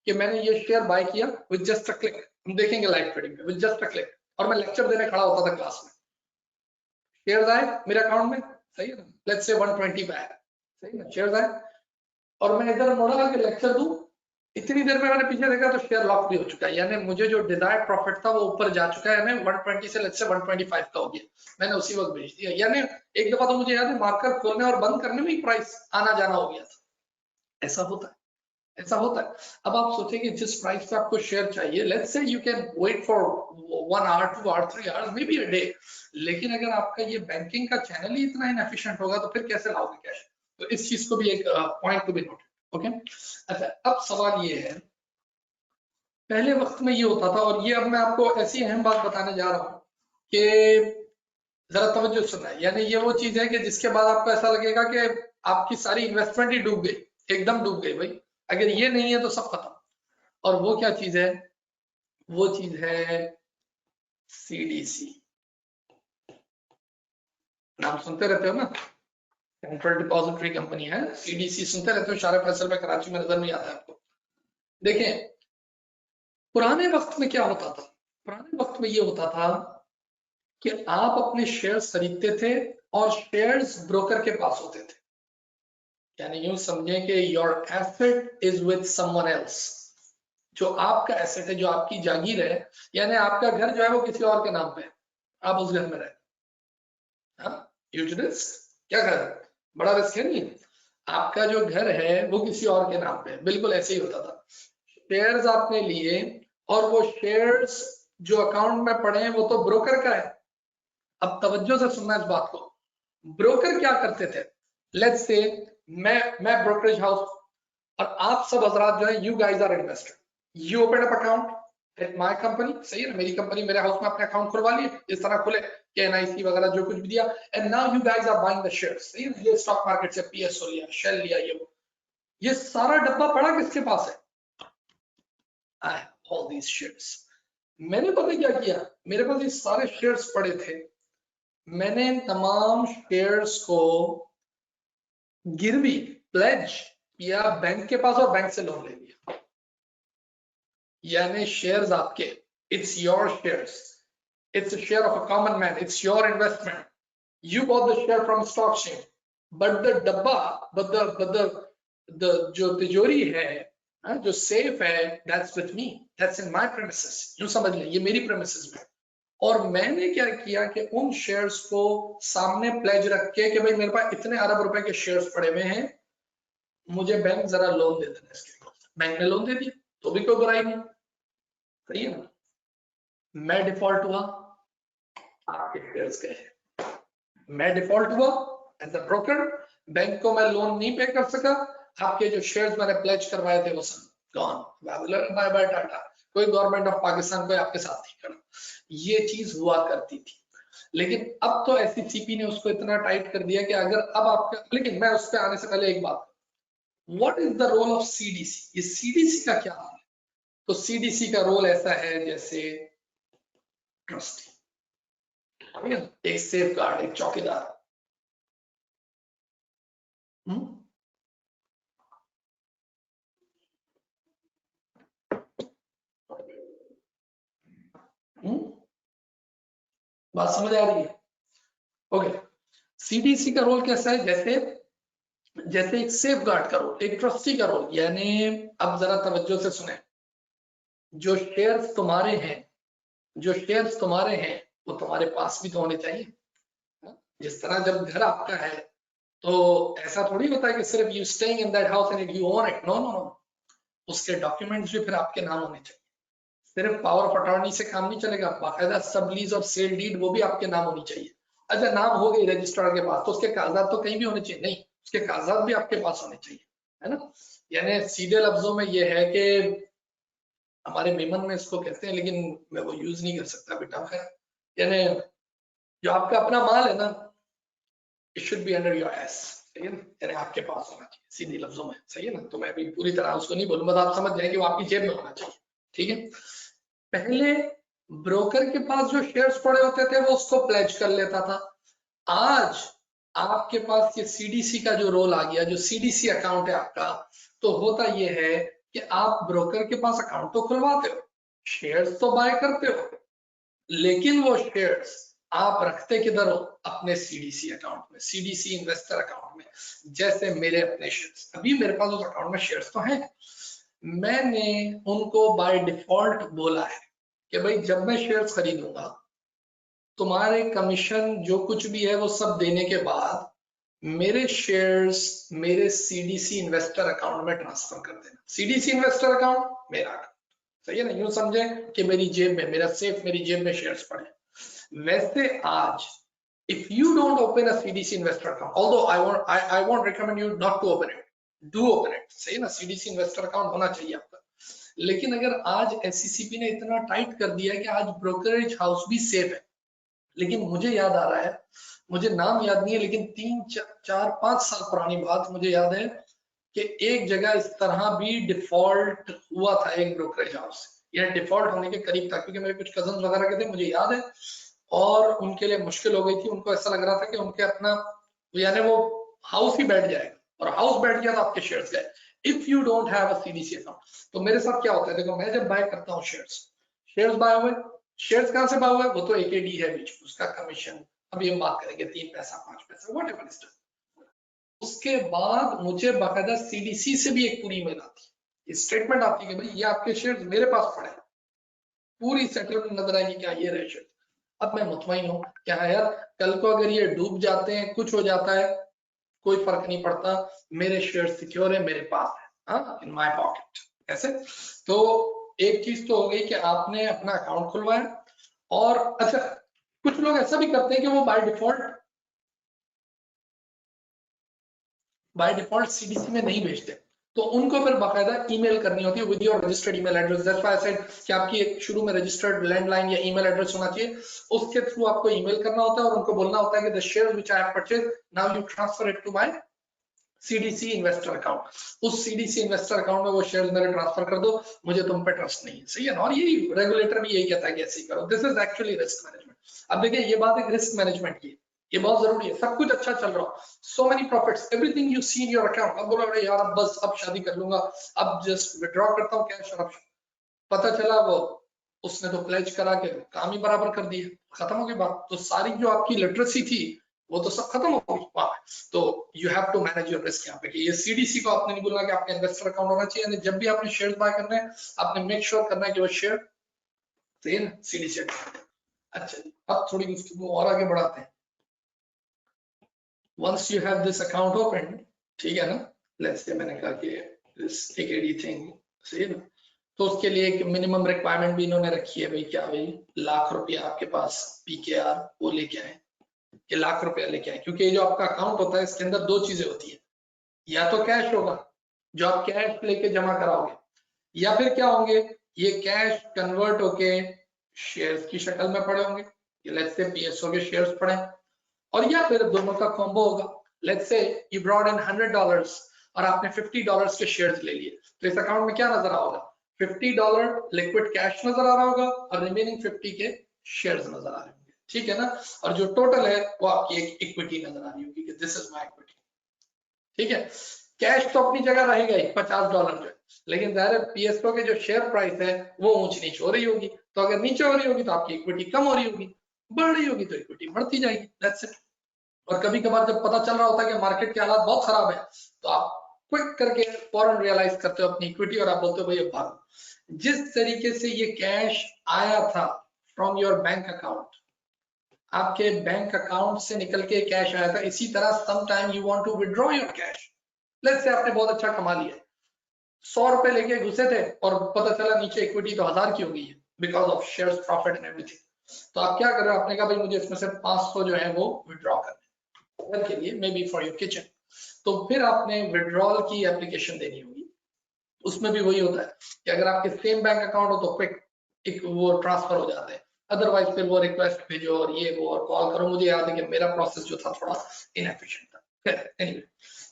कि मैंने ये शेयर बाय किया विद जस्ट अ क्लिक, हम देखेंगे लाइव ट्रेडिंग में, विद जस्ट अ क्लिक, और मैं लेक्चर देने खड़ा होता था क्लास में, शेयर आए मेरे अकाउंट में, सही है ना, लेट्स से 120 पे आया, सही है, शेयर आए, और मैं इधर मुड़ा के लेक्चर दूं, इतनी देर में मैंने पीछे देखा तो शेयर लॉक भी हो चुका है, यानी मुझे जो डिजायर्ड प्रॉफिट था वो ऊपर जा चुका है, यानी 120 से लेट्स से 125 का हो गया, मैंने उसी वक्त भेज दिया। यानी एक दफा तो मुझे याद है मार्कर खोलने और बंद करने में ही प्राइस आना जाना हो गया था। ऐसा होता है, ऐसा होता है। अब आप सोचें कि जिस प्राइस पे आपको शेयर चाहिए, let's say you can wait for 1 hour 2 hour 3 hours maybe a day, लेकिन अगर आपका ये बैंकिंग का चैनल ही इतना इनएफिशिएंट होगा तो फिर कैसे लाओगे कैश? तो इस चीज को भी एक point to be noted. Okay, अच्छा अब सवाल ये है, पहले वक्त में ये होता था, और ये अब मैं आपको ऐसी अहम बात बताने जा रहा हूं कि जरा तवज्जो सुनना है, यानी ये वो चीज है कि जिसके बाद आपको ऐसा लगेगा कि आपकी सारी इन्वेस्टमेंट ही डूब गई, एकदम डूब गई भाई, अगर ये नहीं है तो सब खत्म। और वो क्या चीज है? वो चीज है सीडीसी, नाम सुनते रहते हो ना, सेंट्रल डिपॉजिटरी कंपनी है, सीडीसी सुनते रहते हो, शारे फैसल में कराची में नजर नहीं आता है आपको। देखें पुराने वक्त में क्या होता था, पुराने वक्त में ये होता था कि आप अपने शेयर्स खरीदते थे और शेयर्स ब्रोकर के पास होते थे, यानी यूं समझें कि your asset is with someone else, जो आपका एसेट है, जो आपकी जागीर है, यानी आपका घर जो है वो किसी और के नाम पे है, आप उस घर में रहते, क्या कर, बड़ा रिस्क है नहीं, आपका जो घर है वो किसी और के नाम पे है, बिल्कुल ऐसे ही होता था। शेयर्स आपने लिए और वो शेयर्स जो अकाउंट में पड़े हैं वो तो ब्रोकर का है। अब तवज्जो से सुनना इस बात को, ब्रोकर क्या करते थे, लेट्स से मैं ब्रोकरेज हाउस और आप सब हजरात जो है, you guys are investor, you open up account at my company, सही है ना, मेरी कंपनी मेरे हाउस में अपने अकाउंट खुलवा लिए, इस तरह खुले के एनआईसी वगैरह जो कुछ भी दिया, and now you guys are buying the shares, सही है, ये स्टॉक मार्केट से पीएसओ लिया, शेल लिया, ये सारा डब्बा पड़ा किसके पास है? I have all these shares. मैंने पता क्या किया, मेरे पास ये सारे शेयर्स पड़े थे, मैंने इन तमाम शेयर्स को गिरवी प्लेज किया बैंक के पास और बैंक से लोन ले लिया, यानी शेयर्स आपके, it's your shares, it's a share of a common man, it's your investment, you bought the share from stock exchange, but the dabba, the जो तिजोरी है, जो सेफ है, that's with me, that's in my premises, यूं समझ लें ये मेरी premises में। और मैंने क्या किया कि उन शेयर्स को सामने प्लेज रख के कि भाई मेरे पास इतने अरब रुपए के शेयर्स पड़े हुए हैं, मुझे बैंक जरा लोन दे देना इसके, बैंक ने लोन दे दिया तो भी कोई बुराई नहीं, सही है ना, मैं डिफॉल्ट हुआ, आपके शेयर्स गए, मैं डिफॉल्ट हुआ एज अ ब्रोकर, बैंक को मैं लोन नहीं पे कर सका, आपके जो शेयर्स मैंने प्लेज करवाए थे वो सब गॉन, बाय बाय टाटा, कोई गवर्नमेंट ऑफ पाकिस्तान कोई आपके साथ नहीं खड़ा, ये चीज हुआ करती थी। लेकिन अब तो एससीसीपी ने उसको इतना टाइट कर दिया कि अगर अब आपका, लेकिन मैं उस पर आने से पहले एक बात, what is the role of CDC, ये सीडीसी का क्या है? तो सीडीसी का रोल ऐसा है जैसे ट्रस्टी, एक सेफ गार्ड, एक चौकीदार। बात समझ आ रही है? ओके, सीडीसी का रोल कैसा है, जैसे जैसे एक सेफ गार्ड का रोल, एक ट्रस्टी का रोल, यानी अब जरा तवज्जो से सुने, जो शेयर्स तुम्हारे हैं, जो शेयर्स तुम्हारे हैं वो तुम्हारे पास भी तो होने चाहिए। जिस तरह जब घर आपका है तो ऐसा थोड़ी होता है कि सिर्फ you staying in that house and you own it, no no no, उसके डॉक्यूमेंट्स भी फिर आपके नाम होने चाहिए, सिर्फ पावर ऑफ अटॉर्नी से काम नहीं चलेगा, बाकायदा सब लीज और सेल डीड वो भी आपके नाम होनी चाहिए। अच्छा नाम हो गई रजिस्ट्रार के पास तो उसके कागजात तो कहीं भी होने चाहिए, नहीं उसके कागजात भी आपके पास होने चाहिए, है ना। यानी सीधे लफ्जों में ये है कि हमारे मेमन में इसको कहते हैं, लेकिन मैं वो यूज नहीं कर सकता बेटा, है यानी जो आपका अपना माल है ना, it should be under your S, सही है ना, यानी आपके पास होना चाहिए सीधे लफ्जों में, सही है ना। तो मैं अभी पूरी तरह उसको नहीं बोलूंगा, तो आप समझ जाएंगे वो आपकी जेब में होना चाहिए, ठीक है। पहले ब्रोकर के पास जो शेयर्स पड़े होते थे वो उसको प्लेज कर लेता था, आज आपके पास ये सीडीसी का जो रोल आ गया, जो सीडीसी अकाउंट है आपका, तो होता ये है कि आप ब्रोकर के पास अकाउंट तो खुलवाते हो, शेयर्स तो बाय करते हो, लेकिन वो शेयर्स आप रखते किधर हो? अपने सीडीसी अकाउंट में, सीडीसी इन्वेस्टर अकाउंट में। जैसे मेरे अपने शेयर्स, अभी मेरे पास उस अकाउंट में शेयर्स तो हैं, मैंने उनको बाय डिफॉल्ट बोला है कि भाई जब मैं शेयर्स खरीदूंगा, तुम्हारे कमीशन जो कुछ भी है वो सब देने के बाद मेरे शेयर्स मेरे सीडीसी इन्वेस्टर अकाउंट में ट्रांसफर कर देना। सीडीसी इन्वेस्टर अकाउंट मेरा अकाउंट, सही है ना? यूं समझे कि मेरी जेब में, मेरा सेफ मेरी जेब में शेयर्स पड़े। वैसे आज if you don't open a CDC investor account, although I won't recommend you not to open it, do open it, सही ना? CDC investor account होना चाहिए आपका। लेकिन अगर आज SCCP ने इतना टाइट कर दिया है कि आज ब्रोकरेज हाउस भी सेफ है, लेकिन मुझे याद आ रहा है, मुझे नाम याद नहीं है, लेकिन 3-4-5 साल पुरानी बात मुझे याद है कि एक जगह इस तरह भी डिफॉल्ट हुआ था एक ब्रोकरेज हाउस, या डिफॉल्ट होने के करीब था, क्योंकि मेरे कुछ कजन वगैरह के थे, मुझे याद है, और उनके लिए मुश्किल हो गई थी। उनको ऐसा लग रहा था कि उनके अपना यानी वो हाउस ही बैठ जाएगा, और हाउस बैठ गया तो आपके शेयर्स गए। If you don't have a CDC account, तो मेरे साथ क्या होता है, देखो मैं जब बाय करता हूँ शेयर्स बाय हुए, शेयर्स कहां से बाय हुए? वो तो एकेडी है बीच, उसका कमीशन अभी हम बात करेंगे 3 पैसा 5 पैसा व्हाटएवर इज। उसके बाद मुझे बाकायदा सीडीसी से भी एक पूरी ईमेल आती है, स्टेटमेंट आती है कि भाई ये आपके शेयर्स मेरे पास पड़े, पूरी सेटलमेंट नजर आएगी क्या ये रहे शेयर्स। अब मैं मुतमईन हूँ क्या है यार, कल को अगर ये डूब जाते हैं, कुछ हो जाता है, कोई फर्क नहीं पड़ता, मेरे शेयर सिक्योर है, मेरे पास है, इन माय पॉकेट। ऐसे तो एक चीज तो हो गई कि आपने अपना अकाउंट खुलवाया। और अच्छा, कुछ लोग ऐसा भी करते हैं कि वो बाय डिफॉल्ट सीडीसी में नहीं भेजते, तो उनको फिर बाकायदा ईमेल करनी होती है with your registered email address. That's why I said कि आपकी एक शुरू में रजिस्टर्ड लैंडलाइन या ईमेल एड्रेस होना चाहिए, उसके थ्रू आपको ईमेल करना होता है और उनको बोलना होता है कि the share which I have purchased now you transfer it to my CDC investor account. उस सीडीसी इन्वेस्टर अकाउंट में वो शेयर मेरे ट्रांसफर कर दो, मुझे तुम पे ट्रस्ट नहीं है, सही है ना? और यही रेगुलेटर भी यही कहता है कि ऐसे ही करो। This is actually risk management. अब देखिए ये बात है रिस्क मैनेजमेंट की, ये बहुत जरूरी है। सब कुछ अच्छा चल रहा हो, so many profits, everything you see in your account, अब बोलो अरे यार अब बस अब शादी कर लूंगा, अब जस्ट विड्रॉ करता हूँ कैश, और पता चला वो उसने तो प्लेज करा के काम ही बराबर कर दिया, खत्म हो गई बात। तो सारी जो आपकी लिटरेसी थी वो तो सब खत्म हो गई वहां। तो you have to manage your risk यहाँ पे, कि ये सीडीसी को आपने नहीं बोलना कि आपका इन्वेस्टर अकाउंट होना चाहिए, जब भी आपने शेयर बाय करना है आपने मेक श्योर करना है कि वो शेयर सेम सीडीसी अकाउंट। अच्छा जी, अब थोड़ी गुफ्तगू और आगे बढ़ाते हैं। Once you have this account open, ठीक है ना, लेट्स से मैंने कहा कि दिस एकेडी थिंग, सही है ना, तो उसके लिए एक मिनिमम रिक्वायरमेंट भी इन्होंने रखी है भाई, क्या भाई, लाख रुपया आपके पास पीकेआर वो लेके आए, कि लाख रुपया लेके आए, क्योंकि जो आपका अकाउंट होता है इसके अंदर दो चीजें होती है, या तो कैश होगा जो आप कैश लेके जमा कराओगे, या फिर क्या होंगे, ये कैश कन्वर्ट होके शेयर्स की शक्ल में पड़े होंगे, लेट्स से पीएसओ के शेयर्स पड़े, और या फिर दोनों का कॉम्बो होगा। Let's say you brought in $100 और आपने $50 के शेयर्स ले लिए, तो इस अकाउंट में क्या नजर आ होगा, $50 लिक्विड कैश नजर आ रहा होगा और रिमेनिंग 50 के शेयर्स नजर आ रहे होंगे, ठीक है ना? और जो टोटल है वो आपकी एक इक्विटी नजर आ रही होगी कि दिस इज माय इक्विटी, ठीक है? कैश तो अपनी जगह रहेगा ही $50 जो है, लेकिन जाहिर है पीएसओ के जो शेयर प्राइस है वो ऊंच नीच हो रही होगी, तो अगर नीचे हो रही होगी तो आपकी इक्विटी कम हो रही होगी, बढ़ रही होगी तो इक्विटी बढ़ती जाएगी, दैट्स इट। और कभी कभार जब पता चल रहा होता है कि मार्केट के हालात बहुत खराब है, तो आप क्विक करके फौरन रियलाइज करते हो अपनी इक्विटी और आप बोलते हो भाई भागो। जिस तरीके से ये कैश आया था फ्रॉम योर बैंक अकाउंट, आपके बैंक अकाउंट से निकल के कैश आया था, इसी तरह some time you want to withdraw your cash. Let's say आपने बहुत अच्छा कमा लिया, 100 रुपए लेके घुसे थे और पता चला नीचे इक्विटी तो 1000 की हो गई है because of shares profit and everything, तो आप क्या कर रहे हो, आपने कहा भाई मुझे इसमें से 500 जो है वो विड्रॉ करना है घर के लिए, may be for your kitchen, तो फिर आपने विड्रॉल की एप्लीकेशन देनी होगी। उसमें भी वही होता है कि अगर आपके सेम बैंक अकाउंट हो तो क्विक एक वो ट्रांसफर हो जाते हैं, अदरवाइज फिर वो रिक्वेस्ट भेजो और ये वो और कॉल करो। मुझे याद है कि मेरा प्रोसेस जो था थोड़ा इनएफिशिएंट था। एनीवे,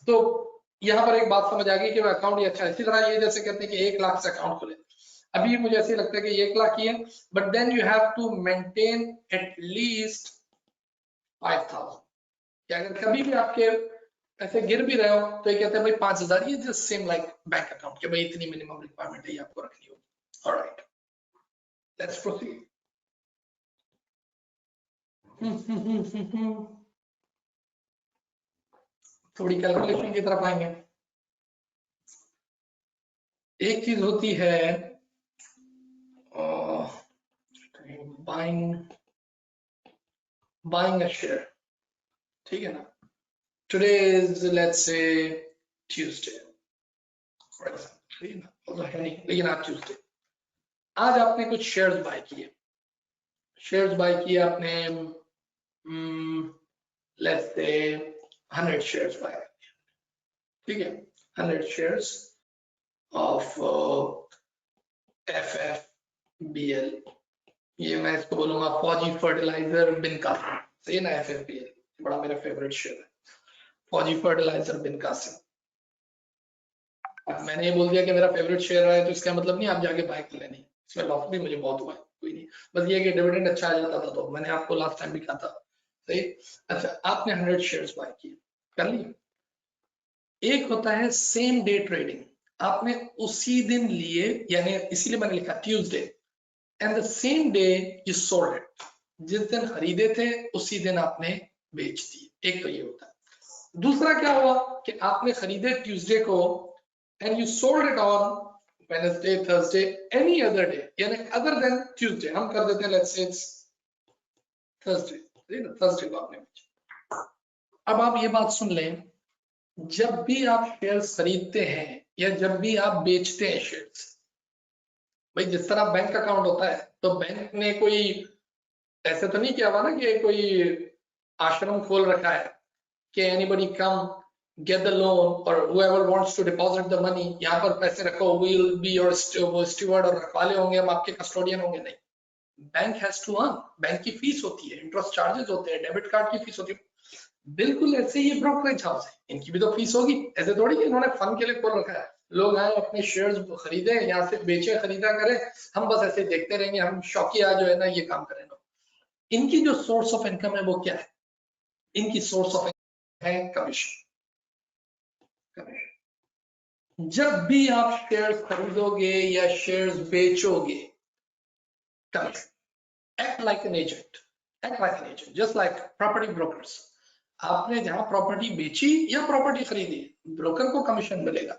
तो यहाँ पर एक बात समझ आ गई कि अकाउंट ही अच्छा है। इसी तरह ये जैसे कहते हैं कि 1 लाख से अकाउंट खुले, अभी मुझे ऐसे लगता है कि 1 लाख ही है, but then you have to maintain at least 5000, कि अगर कभी भी आपके ऐसे गिर भी रहे हो तो ये कहते हैं भाई 5,000, ये just same like bank account के भाई इतनी मिनिमम रिक्वायरमेंट है, ये आपको रखनी होगी। Alright, let's proceed. थोड़ी कैलकुलेशन की तरफ आएंगे। एक चीज होती है बाइंग अ शेयर, ठीक है ना। Today is let's say Tuesday for example, है नहीं लेकिन आज ट्यूसडे, आज आपने कुछ शेयर्स बाय किए, शेयर्स बाय किए आपने, लेट्स से 100 शेयर्स बाय, ठीक है, 100 शेयर्स ऑफ FFBL, ये मैं इसको बोलूंगा फौजी फर्टिलाइजर बिन कासिम, सही है ना। FFBL बड़ा मेरा फेवरेट शेयर है, फौजी फर्टिलाइजर बिन कासिम। अब मैंने ये बोल दिया कि मेरा फेवरेट शेयर है तो इसका मतलब नहीं आप जाके बाय कर लेनी, इसमें लॉस भी मुझे बहुत हुआ है, कोई नहीं, बस ये कि डिविडेंड अच्छा आ जाता था, तो मैंने आपको लास्ट टाइम भी कहा था, सही। अच्छा, आपने 100 शेयर्स बाय किए, कर लिए। एक होता है सेम डे ट्रेडिंग, आपने उसी दिन लिए, यानी इसीलिए मैंने लिखा Tuesday, and the same day you sold it, जिस दिन खरीदे थे उसी दिन आपने बेच दिए, एक तो ये होता है। दूसरा क्या हुआ कि आपने खरीदे ट्यूसडे को and you sold it on Wednesday, Thursday, any other day, यानी अदर देन ट्यूसडे, हम कर देते हैं let's say it's Thursday, Thursday को आपने बेचा। अब आप ये बात सुन लें, जब भी आप शेयर्स खरीदते हैं या जब भी आप बेचते हैं शेयर्स, भाई जिस तरह बैंक अकाउंट होता है, तो बैंक ने कोई ऐसे तो नहीं किया हुआ ना कि कोई आश्रम खोल रखा है कि anybody come get the loan और whoever wants to deposit the money, यहाँ पर पैसे रखो, we'll be your steward, और रखवाले होंगे हम, आपके कस्टोडियन होंगे, नहीं। Bank has to earn, bank की फीस होती है, इंटरेस्ट चार्जेस होते हैं, डेबिट कार्ड की फीस होती है, बिल्कुल ऐसे ही ब्रोकरेज हाउस है, इनकी भी तो फीस होगी। ऐसे थोड़ी कि इन्होंने फन के लिए खोल रखा है, लोग आए अपने शेयर्स खरीदे, यहाँ से बेचे खरीदा करें, हम बस ऐसे देखते रहेंगे, हम शौकिया जो है ना ये काम करें। इनकी जो सोर्स ऑफ इनकम है वो क्या है, इनकी सोर्स ऑफ इनकम है कमीशन। जब भी आप शेयर्स खरीदोगे या शेयर्स बेचोगे, commission. Act like an agent, act like an agent, just like property brokers. आपने जहां प्रॉपर्टी बेची या प्रॉपर्टी खरीदी, ब्रोकर को कमीशन मिलेगा,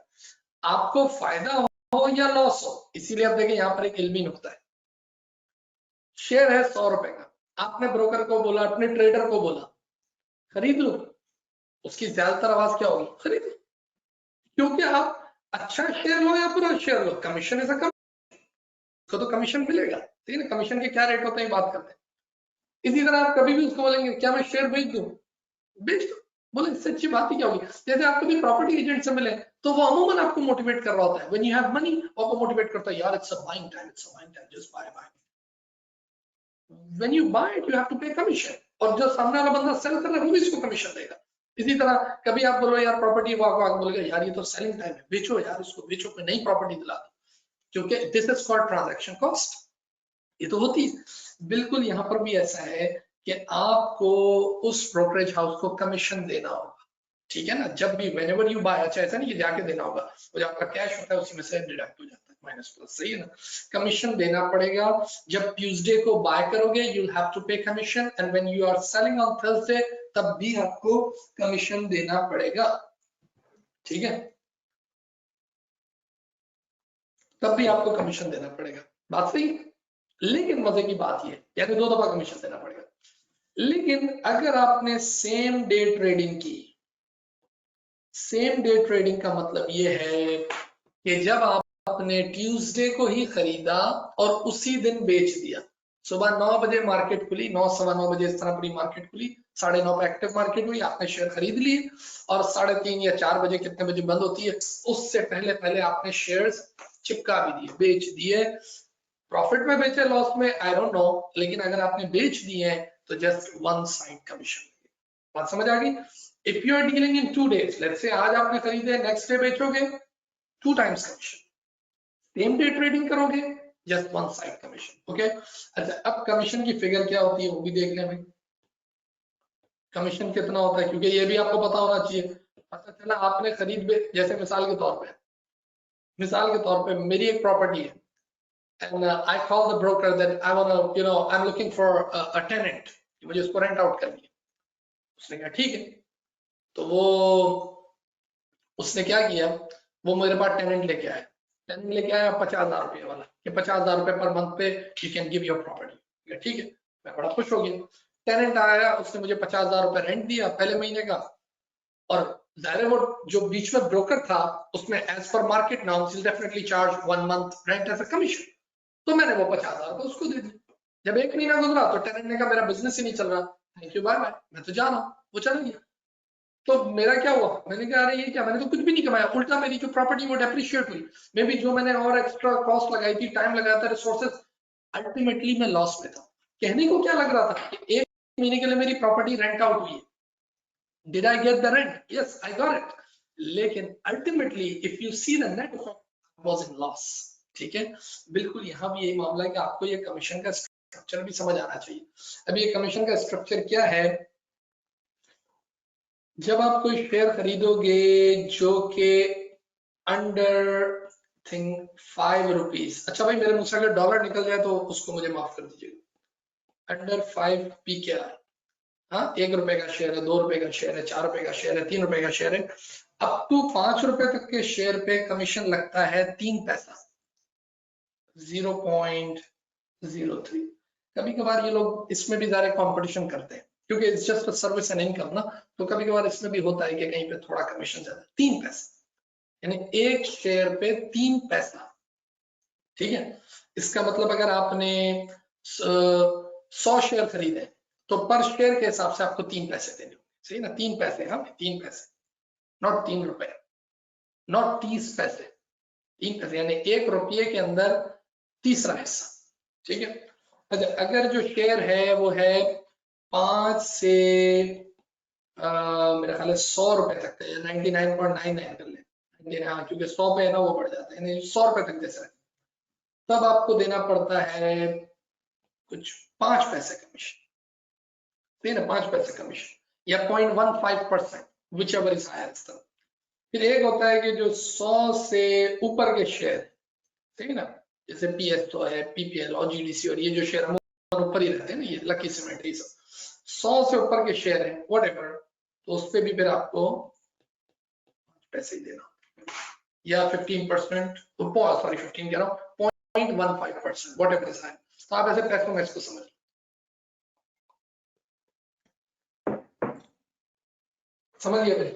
आपको फायदा हो या लॉस हो। इसीलिए आप देखें यहाँ पर एक इल्मी नुकता है, शेयर है 100 रुपए का, आपने ब्रोकर को बोला, अपने ट्रेडर को बोला खरीद लो, उसकी ज्यादातर आवाज क्या होगी, खरीद लो, क्योंकि आप अच्छा शेयर लो या बुरा शेयर लो, कमीशन ऐसा कम, उसको तो कमीशन मिलेगा, ठीक है ना। कमीशन के क्या रेट होते हैं बात करते हैं। इसी तरह आप कभी भी उसको बोलेंगे क्या मैं शेयर बेच दूं, बेच दो, बोले इससे अच्छी बात ही क्या होगी। जैसे आप कभी प्रॉपर्टी एजेंट से मिले तो वो अमूमन आपको मोटिवेट कर रहा होता है, व्हेन यू हैव मनी आपको मोटिवेट करता है, यार it's a buying time, it's a buying time, just buy buy. When you buy it you have to pay commission, और जो सामने वाला बंदा सेल कर रहा है वो भी इसको कमीशन देगा। इसी तरह कभी आप बोलो यार प्रॉपर्टी, वो आपको बोलेगा यार ये तो सेलिंग टाइम है, बेचो यार इसको, बेचो, कोई नई प्रॉपर्टी दिला दो, क्योंकि this is called transaction cost, ये तो होती है। बिल्कुल यहाँ पर भी ऐसा है कि आपको उस ब्रोकरेज हाउस को कमीशन देना होगा, ठीक है ना। जब भी whenever you buy, अच्छा ऐसा नहीं कि जाके देना होगा, वो जो आपका कैश होता है उसी में से डिडक्ट हो जाता है, माइनस प्लस, सही है ना। कमीशन देना पड़ेगा, जब ट्यूसडे को बाय करोगे you will have to pay commission, and when you are selling on Thursday तब भी आपको कमीशन देना पड़ेगा, ठीक है, तब भी आपको कमीशन देना पड़ेगा, बात सही है। लेकिन मजे की बात ये, यानी 2 दफा कमीशन देना पड़ेगा। लेकिन अगर आपने सेम डे ट्रेडिंग की, सेम डे ट्रेडिंग का मतलब ये है कि जब आपने ट्यूसडे को ही खरीदा और उसी दिन बेच दिया, सुबह 9 बजे मार्केट खुली, 9 सवा 9 बजे इस तरह पूरी मार्केट खुली, 9:30 पे एक्टिव मार्केट हुई, आपने शेयर खरीद लिए, और 3:30 या 4 बजे कितने बजे बंद होती है उससे पहले पहले आपने शेयर्स चिपका भी दिए, बेच दिए। प्रॉफिट में बेचे लॉस में आई डोंट नो, लेकिन अगर आपने बेच दिए हैं तो जस्ट वन साइड कमीशन, बात समझ आ गई। If you are dealing in 2 days, let's say आज आपने खरीदे, नेक्स्ट डे बेचोगे, 2 times commission. Same day trading करोगे, just one side commission, okay. अच्छा, अब कमीशन की फिगर क्या होती है वो भी देख लें भाई, कमीशन कितना होता है, क्योंकि ये भी आपको पता होना चाहिए। पता चला आपने जैसे मिसाल के तौर पे मेरी एक प्रॉपर्टी है and I call the broker that I want to, I'm looking for a tenant, मुझे उसको रेंट आउट करनी है। उसने कहा ठीक है, तो उसने क्या किया, वो मेरे पास टेनेंट लेके आया 50,000 रुपये वाला, कि 50,000 रुपये पर मंथ पे you can give your property. ठीक है, मैं बड़ा खुश हो गया। टेनेंट आया, उसने मुझे 50,000 रुपये रेंट दिया पहले महीने का, और जाहिर है वो जो बीच में ब्रोकर था उसमें as per market now definitely charge 1 month rent as a commission, तो मैंने वो 50,000 रुपये उसको दे दिया। जब 1 महीना गुजरा तो टेनेंट ने कहा मेरा बिजनेस ही नहीं चल रहा, थैंक यू बाय बाय, मैं तो जा रहा हूँ। वो चला गया। तो मेरा क्या हुआ, मैंने कहा अरे ये क्या, मैंने तो कुछ भी नहीं कमाया, उल्टा मेरी जो प्रॉपर्टी वो डेप्रिशिएट हुई। मे बी जो मैंने और एक्स्ट्रा कॉस्ट लगाई थी, टाइम लगाया था, रिसोर्सेज, अल्टीमेटली मैं लॉस में था। कहने को क्या लग रहा था कि 1 महीने के लिए मेरी प्रॉपर्टी रेंट आउट हुई है, did I get the rent, yes I got it, लेकिन ultimately if you see the net effect was in loss. ठीक है, बिल्कुल यहाँ भी यही मामला है कि आपको ये कमीशन का स्ट्रक्चर भी समझ आना चाहिए। अब ये कमीशन का स्ट्रक्चर क्या है, जब आप कोई शेयर खरीदोगे जो कि अंडर थिंक 5 रुपीज, अच्छा भाई मेरे मुंह से अगर डॉलर निकल जाए तो उसको मुझे माफ कर दीजिएगा, अंडर 5 PKR, हाँ 1 रुपए का शेयर है, 2 रुपए का शेयर है, 4 रुपए का शेयर है, 3 रुपए का शेयर है, अप टू 5 रुपए तक के शेयर पे कमीशन लगता है 3 पैसा, 0.03। कभी कभार ये लोग इसमें भी ज्यादा कंपटीशन करते हैं क्योंकि it's just a service and income ना, तो कभी कभार इसमें भी होता है कि कहीं पे थोड़ा कमीशन ज्यादा, 3 पैसा, यानी एक शेयर पे 3 पैसा। ठीक है, इसका मतलब अगर आपने 100 शेयर खरीदे तो पर शेयर के हिसाब से आपको 3 पैसे देने होंगे, सही ना, 3 पैसे, हाँ 3 पैसे, नॉट 3 रुपए, नॉट 30 पैसे, 3 पैसे, यानी 1 रुपये के अंदर तीसरा हिस्सा। ठीक है, अच्छा अगर जो शेयर है वो है 5 से मेरा ख्याल है 100 रुपए तक का, 99.99 कर ले, हाँ क्योंकि 100 पे है ना वो बढ़ जाता है, 100 रुपए तक जैसा, तब आपको देना पड़ता है कुछ 5 पैसे कमीशन, ठीक है ना, 5 पैसे कमीशन या 0.15%, विच एवर इज हायर। फिर एक होता है कि जो 100 से ऊपर के शेयर, ठीक है ना, जैसे PSO है, PPL और GDC, और ये जो शेयर हम ऊपर ही रहते हैं ना, ये लकी सीमेंट, ये सब 100 से ऊपर के शेयर है व्हाटएवर, तो उस पे भी फिर आपको पैसे ही देना, या 15%, सॉरी 15 कह रहा हूँ, 0.15%, व्हाटएवर इज हायर। तो आप ऐसे पैसों में इसको समझ, समझिए भाई।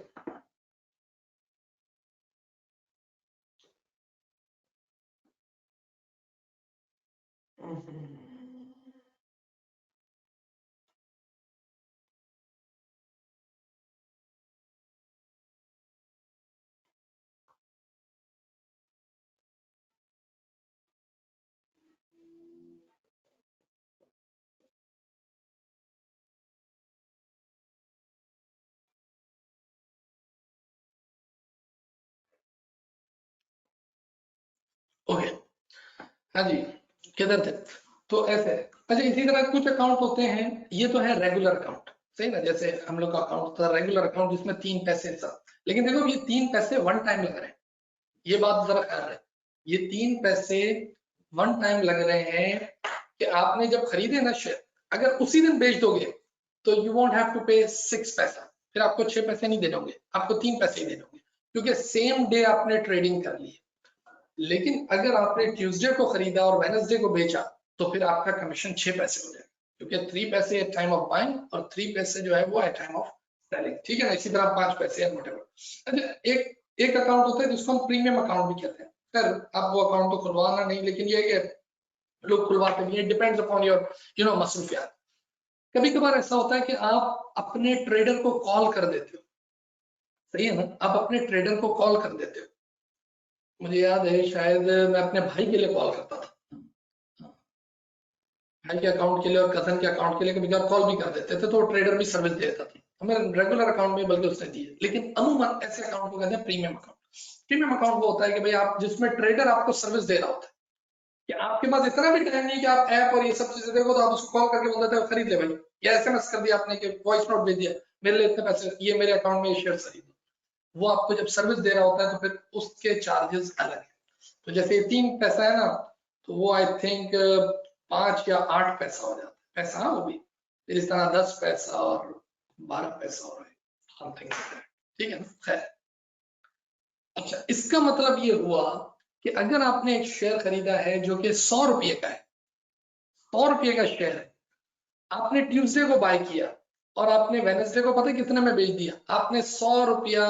ओके, हाँ जी, किधर थे, तो ऐसे, अच्छा इसी तरह कुछ अकाउंट होते हैं, ये तो है रेगुलर अकाउंट, सही ना, जैसे हम लोग का अकाउंट होता है रेगुलर अकाउंट जिसमें 3 पैसे सब, लेकिन देखो ये 3 पैसे वन टाइम लग रहे हैं, ये बात जरा ख्याल रहे, ये 3 पैसे वन टाइम लग रहे हैं कि आपने जब खरीदे ना शेयर, अगर उसी दिन बेच दोगे तो यू वोंट हैव टू पे 6 पैसा, फिर आपको 6 पैसे नहीं देने होंगे, आपको 3 पैसे ही देने होंगे, क्योंकि सेम डे आपने ट्रेडिंग कर ली। लेकिन अगर आपने ट्यूसडे को खरीदा और वेडनेसडे को बेचा तो फिर आपका कमीशन 6 पैसे हो जाएगा, क्योंकि 3 पैसे एट टाइम ऑफ बाइंग और 3 पैसे जो है वो एट टाइम ऑफ सेलिंग। ठीक है ना, इसी तरह 5 पैसे या व्हाटएवर। अच्छा एक अकाउंट होता है जिसको हम प्रीमियम अकाउंट भी कहते हैं, सर आप वो अकाउंट तो खुलवाना नहीं, लेकिन ये कि लोग खुलवाते भी हैं, डिपेंड्स अपॉन योर मसरूफियात। कभी कभार ऐसा होता है कि आप अपने ट्रेडर को कॉल कर देते हो, सही है ना, आप अपने ट्रेडर को कॉल कर देते हो, मुझे याद है शायद मैं अपने भाई के लिए कॉल करता था, भाई के अकाउंट के लिए और कजन के अकाउंट के लिए कभी कॉल भी कर देते थे, तो ट्रेडर भी सर्विस दे देता था हमें रेगुलर अकाउंट में, बल्कि उसने दिए। लेकिन अमूमन ऐसे अकाउंट को कहते हैं प्रीमियम अकाउंट। प्रीमियम अकाउंट वो होता है कि भाई आप जिसमें ट्रेडर आपको सर्विस दे रहा होता है, कि आपके पास इतना भी टाइम नहीं कि आप ऐप और ये सब चीजें देखो, तो आप उसको कॉल करके बोल देते हो खरीद ले भाई, या SMS कर दिया आपने कि वॉइस नोट भेज दिया मेरे लिए इतने पैसे, ये मेरे अकाउंट में शेयर खरीदो, वो आपको जब सर्विस दे रहा होता है तो फिर उसके चार्जेस अलग है। तो जैसे 3 पैसा है ना, तो वो आई थिंक 5 या 8 पैसा हो जाता है पैसा, हाँ वो भी। फिर इस तरह 10 पैसा और 12 पैसा हो रहा है, समथिंग, ठीक है ना। खैर, अच्छा, इसका मतलब ये हुआ कि अगर आपने एक शेयर खरीदा है जो कि 100 रुपये का है, 100 रुपये का शेयर है, आपने ट्यूसडे को बाय किया और आपने वेडनेसडे को पता कितने में बेच दिया, आपने 100 रुपया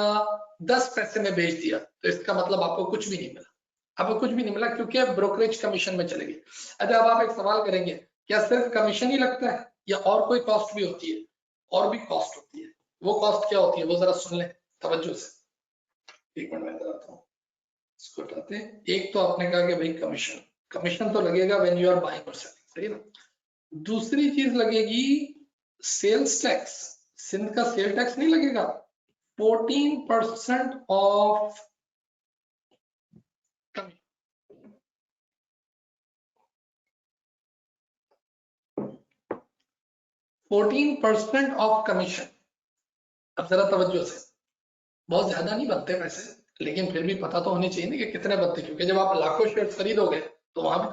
10 पैसे में बेच दिया, तो इसका मतलब आपको कुछ भी नहीं मिला, आपको कुछ भी नहीं मिला, क्योंकि ब्रोकरेज कमीशन में चले गए। अच्छा, अब आप एक सवाल करेंगे, क्या सिर्फ कमीशन ही लगता है या और कोई कॉस्ट भी होती है? और भी कॉस्ट होती है। वो कॉस्ट क्या होती है वो जरा सुन लें तवज्जो से। एक मिनट में बताता हूँ, इसको बताते हैं। एक तो आपने कहा कि भाई कमीशन, कमीशन तो लगेगा व्हेन यू आर बाइंग और सेलिंग, सही ना। दूसरी चीज लगेगी सेल्स टैक्स। सिंध का सेल टैक्स नहीं लगेगा, 14% ऑफ 14% ऑफ कमीशन। अब जरा तवज्जो से, बहुत ज्यादा नहीं बनते पैसे, लेकिन फिर भी पता तो होनी चाहिए ना कि कितने बनते, क्योंकि जब आप लाखों शेयर खरीदोगे तो वहां भी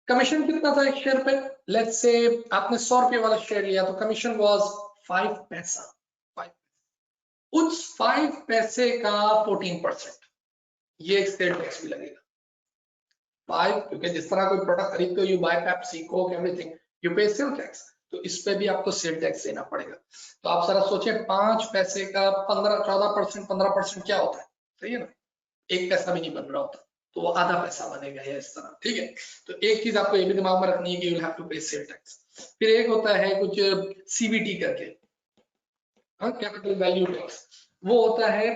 कमीशन कितना था एक शेयर पे। लेट्स से आपने 100 रुपये वाला शेयर लिया तो कमीशन वाज 5 पैसा, 5। उस 5 पैसे का 14%, ये एक सेल टैक्स भी लगेगा 5, क्योंकि जिस तरह कोई प्रोडक्ट खरीदते हो, you buy Pepsi, Coke, everything, you pay sale tax, तो इस पे भी आपको सेल टैक्स देना पड़ेगा। तो आप जरा सोचें, 5 पैसे का 15-14%, 15% क्या होता है, सही है ना, 1 पैसा भी नहीं बन रहा होता, तो वो आधा पैसा बनेगा या इस तरह, ठीक है। तो एक चीज आपको ये भी दिमाग में रखनी है कि यू हैव टू पे सेल टैक्स। फिर एक होता है कुछ सीवीटी करके, कैपिटल वैल्यू टैक्स, वो होता है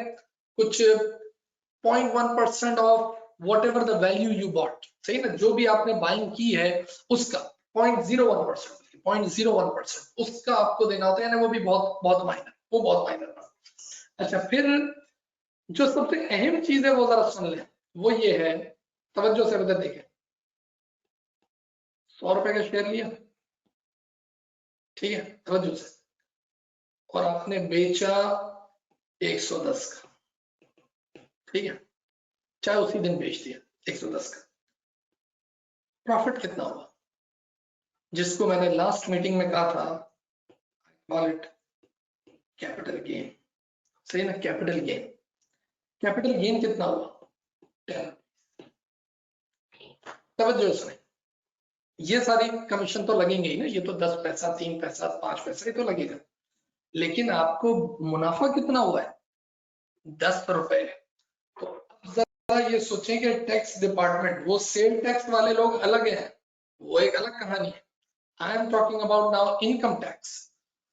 कुछ 0.1% of what ever the value you bought, सही ना, जो भी आपने बाइंग की है उसका 0.01%, 0.01% उसका आपको देना होता है, यानी वो भी बहुत बहुत माइनर, वो बहुत माइनर। अच्छा, फिर जो सबसे अहम चीज है वो जरा सुन लें, वो ये है, तवज्जो से बता देखें, 100 रुपए का शेयर लिया, ठीक है, तवज्जो से, और आपने बेचा 110 का, ठीक है, चाहे उसी दिन बेच दिया 110 का, प्रॉफिट कितना हुआ, जिसको मैंने लास्ट मीटिंग में कहा था, कॉल इट कैपिटल गेन, सही ना, कैपिटल गेन। कैपिटल गेन कितना हुआ, 10। तवज्जो से, ये सारी कमीशन तो लगेंगे ही ना, ये तो 10 पैसा, 3 पैसा, 5 पैसा, ये तो लगेगा, लेकिन आपको मुनाफा कितना हुआ है, 10 रुपए। तो जरा ये सोचें कि टैक्स डिपार्टमेंट, वो सेल टैक्स वाले लोग अलग हैं, वो एक अलग कहानी है। I am talking about now income tax.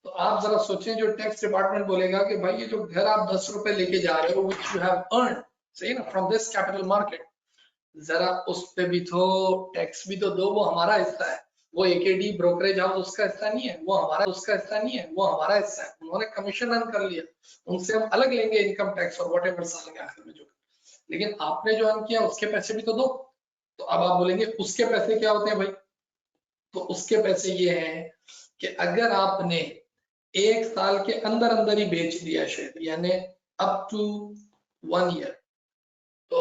तो आप जरा सोचें, जो टैक्स डिपार्टमेंट बोलेगा कि भाई ये जो घर आप 10 रुपए लेके जा रहे हो, विच यू हैव अर्न, सही ना, फ्रॉम दिस कैपिटल मार्केट, जरा उस पे भी तो टैक्स भी तो दो, वो हमारा हिस्सा है, वो एकेडी ब्रोकरेज हाउस उसका हिस्सा नहीं है, वो हमारा उसका हिस्सा नहीं है, वो हमारा हिस्सा है, उन्होंने कमीशन अर्न कर लिया, उनसे हम अलग लेंगे इनकम टैक्स और वॉट एवर साल के आखिर में जो, लेकिन आपने जो अर्न किया उसके पैसे भी तो दो। तो अब आप बोलेंगे उसके पैसे क्या होते हैं भाई, तो उसके पैसे ये हैं कि अगर आपने 1 साल के अंदर अंदर ही बेच दिया शेयर, यानी अप टू 1 ईयर, तो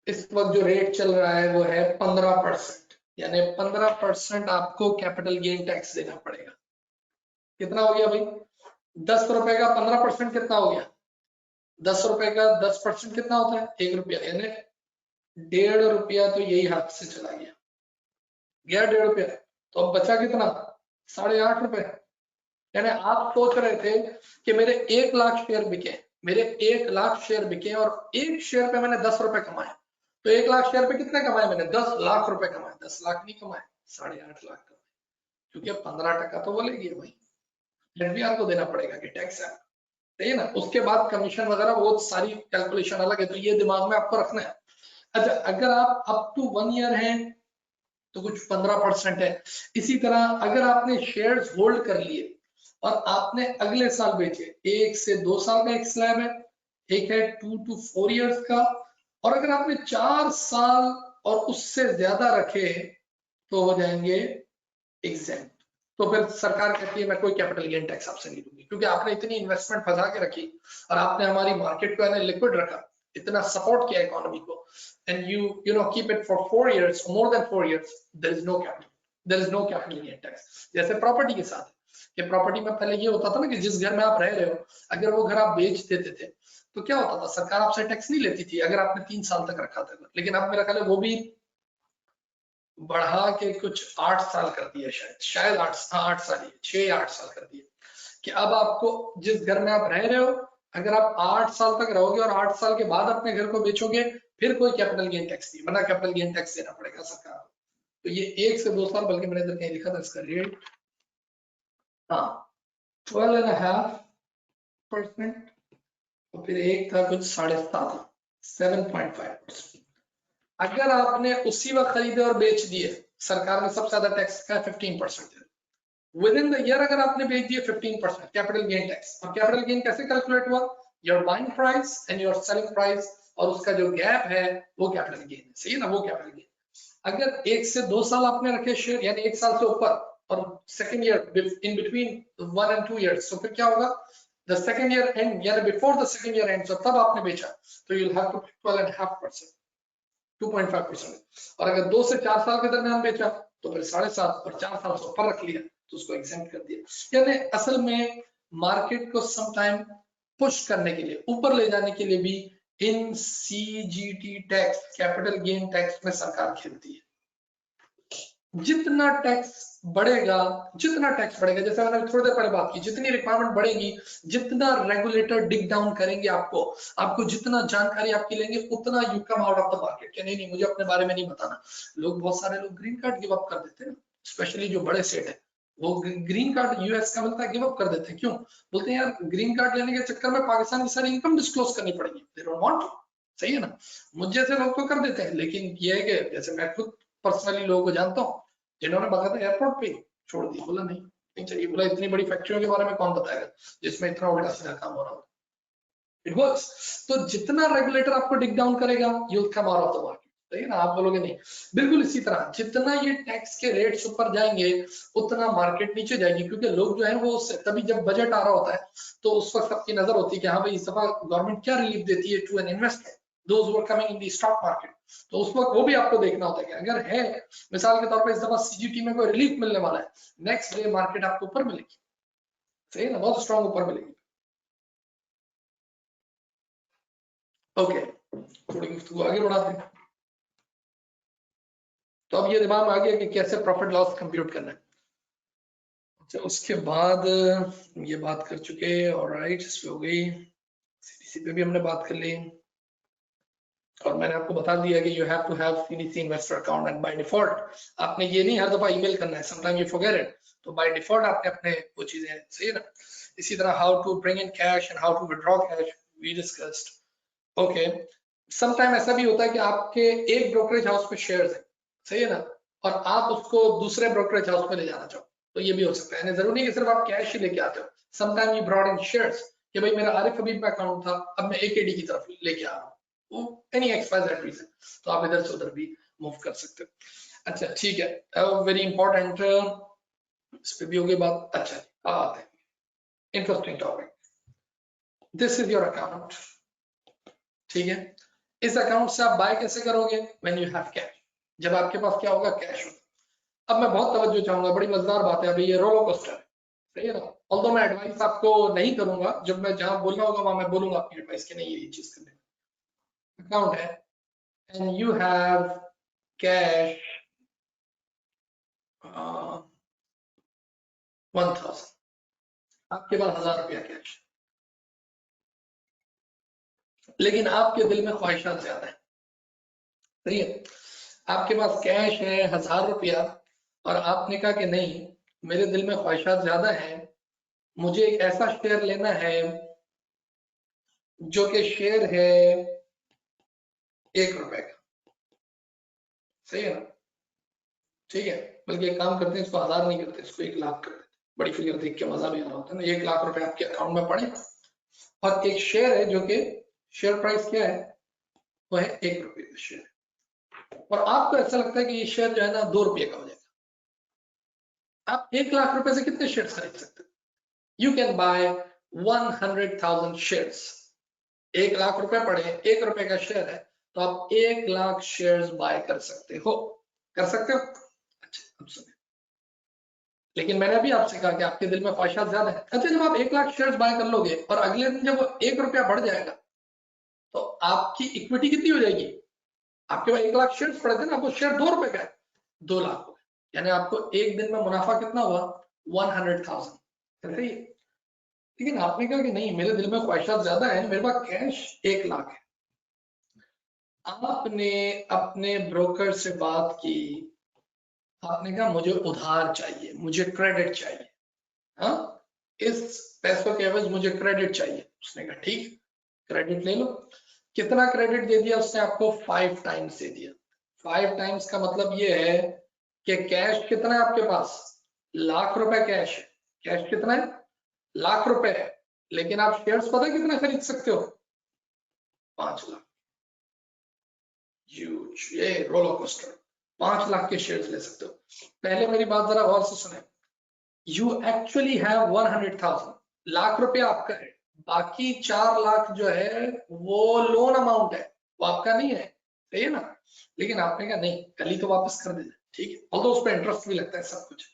इस वक्त जो रेट चल रहा है वो है 15%, यानी 15% आपको कैपिटल गेन टैक्स देना पड़ेगा। कितना हो गया भाई, 10 रुपए का 15% कितना हो गया, 10 रुपए का 10% कितना होता है, 1 रुपया, यानी 1.5 रुपया तो यही हाथ से चला गया, 1.5 रुपया, तो अब बचा कितना, 8.5 रुपए। यानी आप सोच रहे थे कि मेरे 1 लाख शेयर बिके, मेरे 1 लाख शेयर बिके और एक शेयर पे मैंने 10 रुपए कमाए, तो 1 लाख शेयर पे कितने कमाए मैंने, 10 लाख रुपए कमाए, 10 लाख नहीं कमाए, 8.5 लाख कमाए, क्योंकि 15% तो बोलेगी भाई, एनबीआर को देना पड़ेगा कि टैक्स है, सही है ना। उसके बाद कमीशन वगैरह वो सारी कैलकुलेशन अलग है, तो ये दिमाग में आपको रखना है। अच्छा, अगर आप अप टू 1 ईयर हैं तो कुछ 15% है। इसी तरह अगर आपने शेयर्स होल्ड कर लिए और आपने अगले साल बेचे, 1 से 2 साल का एक स्लैब है, एक है 2 to 4 इयर्स का, और अगर आपने 4 साल और उससे ज्यादा रखे तो हो जाएंगे एग्जेम्प्ट। तो फिर सरकार कहती है मैं कोई कैपिटल गेन टैक्स आपसे नहीं दूंगी, क्योंकि आपने इतनी इन्वेस्टमेंट फंसा के रखी और आपने हमारी मार्केट को लिक्विड रखा, इतना सपोर्ट किया इकोनॉमी को, and you know keep it for 4 years, more than 4 years, there is no capital gain tax. जैसे प्रॉपर्टी के साथ कि प्रॉपर्टी में पहले ये होता था ना कि जिस घर में आप रह रहे हो, अगर वो घर आप बेच देते थे तो क्या होता था, सरकार आपसे टैक्स नहीं लेती थी अगर आपने 3 साल तक रखा था। लेकिन अब मेरा ख्याल है वो भी बढ़ा के कुछ 8 साल कर दिया, शायद 8 साल, 6-8 साल कर दिया, कि अब आपको जिस घर में आप रह रहे हो, अगर आप 8 साल तक रहोगे और 8 साल के बाद अपने घर को बेचोगे, फिर कोई कैपिटल गेन टैक्स नहीं, वरना कैपिटल गेन टैक्स देना पड़ेगा सरकार को। तो ये 1 से 2 साल, बल्कि मैंने इधर कहीं लिखा था इसका रेट, हाँ 12.5%, और फिर एक था कुछ 7.5, 7.5%। अगर आपने उसी वक्त खरीदे और बेच दिए, सरकार ने सबसे ज्यादा टैक्स का 15% है। विद इन द ईयर अगर आपने बेच दिए 15% कैपिटल गेन टैक्स। और कैपिटल गेन कैसे कैलकुलेट हुआ, your buying price and your selling price, और उसका जो गैप है वो कैपिटल गेन है, सही है ना, वो कैपिटल गेन। अगर 1 से 2 साल आपने रखे शेयर, यानी 1 साल से ऊपर, और second year in between 1 and 2 years, तो फिर क्या होगा, द सेकंड ईयर एंड यानी before the second year and, तब आपने बेचा तो यू विल हैव टू पे 12.5%, 2.5%। और अगर 2 से 4 साल के दरमियान बेचा तो फिर 7.5, और 4 साल से ऊपर रख लिया तो उसको एग्जेम्प्ट कर दिया। यानी असल में मार्केट को सम टाइम पुश करने के लिए, ऊपर ले जाने के लिए भी इन CGT tax, capital gain tax में सरकार खेलती है। जितना टैक्स बढ़ेगा, जैसे मैंने थोड़ी देर पहले बात की, जितनी रिक्वायरमेंट बढ़ेगी, जितना रेगुलेटर डिग डाउन करेंगे आपको जितना जानकारी आपकी लेंगे, उतना you come out of the market कि नहीं मुझे अपने बारे में नहीं बताना। बहुत सारे लोग ग्रीन कार्ड गिव अप कर देते हैं, स्पेशली जो बड़े सेट है, वो ग्रीन कार्ड यूएस का मिलता है गिव अप कर देते हैं। क्यों बोलते हैं, यार ग्रीन कार्ड लेने के चक्कर में पाकिस्तान की सारी इनकम डिस्क्लोज करनी पड़ेगी, दे डोंट वांट, सही है ना। मुझे जैसे लोग तो कर देते हैं, लेकिन ये है कि जैसे मैं खुद पर्सनली लोगों को जानता हूँ जिन्होंने बाकायदा एयरपोर्ट पे छोड़ दी, बोला नहीं चाहिए, बोला इतनी बड़ी फैक्ट्रियों के बारे में कौन बताएगा जिसमें इतना उल्टा सीधा काम हो रहा हो। It works. तो जितना रेगुलेटर आपको डिग डाउन करेगा, you will come out of the market, सही है ना। आप बोलोगे नहीं, बिल्कुल इसी तरह जितना ये टैक्स के रेट्स ऊपर जाएंगे उतना मार्केट नीचे जाएगी, क्योंकि लोग जो है वो तभी जब बजट आ रहा होता है तो उस वक्त सबकी नजर होती है कि हाँ भाई इस दफा गवर्नमेंट क्या रिलीफ देती है to an investor, those who are coming in the stock market. तो उस वक्त वो भी आपको देखना होता है कि अगर है, मिसाल के तौर पर इस दफा सीजीटी में कोई रिलीफ मिलने वाला है, नेक्स्ट डे मार्केट आपको ऊपर मिलेगी, सही है ना, बहुत स्ट्रॉन्ग ऊपर मिलेगी। ओके, थोड़ी गुफ्तगू आगे बढ़ाते हैं। तो अब ये दिमाग में आ गया कि कैसे प्रॉफिट लॉस कंप्यूट करना है। अच्छा, उसके बाद ये बात कर चुके, ऑलराइट, इस पे हो गई, सीडीसी पे भी हमने बात कर ली, और मैंने आपको बता दिया कि you have to have CDC investor account, and by default आपने ये नहीं हर दफा ईमेल करना है, समटाइम यू फॉरगेट इट, तो बाय डिफॉल्ट आपने अपने वो चीजें, सही है ना। इसी तरह how to bring in cash and how to withdraw cash, we discussed. Okay, sometime ऐसा भी होता है कि आपके एक ब्रोकरेज हाउस पे शेयर्स है, सही है ना, और आप उसको दूसरे ब्रोकरेज हाउस में ले जाना चाहो, तो ये भी हो सकता है। जरूरी नहीं कि सिर्फ आप कैश ही लेके आते हो, sometime you brought in shares कि भाई मेरा आरिफ हबीब में अकाउंट था, अब मैं एकेडी की तरफ लेके आ रहा हूँ, एनी एक्सवाइजेड रीजन, तो आप इधर से उधर भी मूव कर सकते हो। अच्छा ठीक है, वेरी इंपॉर्टेंट, इस पे भी हो गई बात। अच्छा अब आते हैं interesting topic, this is your account, ठीक है। इस अकाउंट से आप बाय कैसे करोगे, व्हेन यू हैव कैश, जब आपके पास क्या होगा, कैश होगा। अब मैं बहुत तवज्जो चाहूंगा, बड़ी मजेदार बात है, अभी ये रोलर कोस्टर है, सही है ना। ऑल्दो मैं एडवाइस आपको नहीं करूंगा, जब मैं जहां बोलना होगा वहां मैं बोलूंगा अपनी एडवाइस के नहीं ये चीज करने। अकाउंट है एंड यू हैव कैश 1000, आपके पास 1000 रुपया कैश, लेकिन आपके दिल में ख्वाहिशात ज्यादा है, सही है। आपके पास कैश है 1000 रुपया, और आपने कहा कि नहीं मेरे दिल में ख्वाहिशात ज्यादा है, मुझे एक ऐसा शेयर लेना है जो कि शेयर है 1 रुपए का, सही है ना, ठीक है। बल्कि एक काम करते हैं, इसको 1000 नहीं करते, इसको 1 लाख करते हैं, बड़ी फिगर देख के मजा भी आ रहा होता है ना। 1 लाख रुपए आपके अकाउंट में पड़े, और एक शेयर है जो कि शेयर प्राइस क्या है, वो है 1 रुपए का शेयर, और आपको ऐसा लगता है कि ये शेयर जो है ना 2 रुपए का हो जाएगा। आप 1 लाख रुपए से कितने शेयर्स खरीद सकते हो? You can buy 100,000 shares. 1 lakh रुपए पड़े, 1 रुपए का शेयर है, तो आप 1 लाख शेयर्स बाय कर सकते हो। कर सकते हो? अच्छा, अब सुनिए, लेकिन मैंने अभी आपसे कहा कि आपके दिल में ख्वाहिशात ज्यादा है। अच्छा, जब आप 1 लाख शेयर्स बाय कर लोगे और अगले दिन जब वो 1 रुपया बढ़ जाएगा, तो आपकी इक्विटी कितनी हो जाएगी? आपके पास 1 लाख शेयर्स पड़े थे ना, आपको शेयर 2 रुपए का है, 2 लाख हो गए, यानी आपको एक दिन में मुनाफा कितना हुआ? 100,000। सही है। लेकिन आपने कहा कि नहीं, मेरे दिल में ख्वाहिशात ज्यादा है, मेरे पास कैश 1 लाख है। आपने अपने ब्रोकर से बात की, आपने कहा मुझे उधार चाहिए, मुझे क्रेडिट चाहिए, हाँ, इस पैसों के एवज मुझे क्रेडिट चाहिए। उसने कहा ठीक, क्रेडिट ले लो। कितना क्रेडिट दे दिया उसने आपको? 5 टाइम्स दे दिया। 5 टाइम्स का मतलब ये है कि कैश कितना है आपके पास? लाख रुपए कैश है। कैश कितना है? लाख रुपए है, लेकिन आप शेयर्स पता कितना खरीद सकते हो? 5 लाख। ये रोलर कोस्टर, 5 लाख के शेयर्स ले सकते हो। पहले मेरी बात जरा गौर से सुने। यू एक्चुअली हैव 100,000, लाख रुपया आपका है, बाकी 4 लाख जो है वो लोन अमाउंट है, वो आपका नहीं है, सही है ना? लेकिन आपने कहा नहीं, कल ही तो वापस कर देना, ठीक है, और तो उस पर इंटरेस्ट भी लगता है सब कुछ।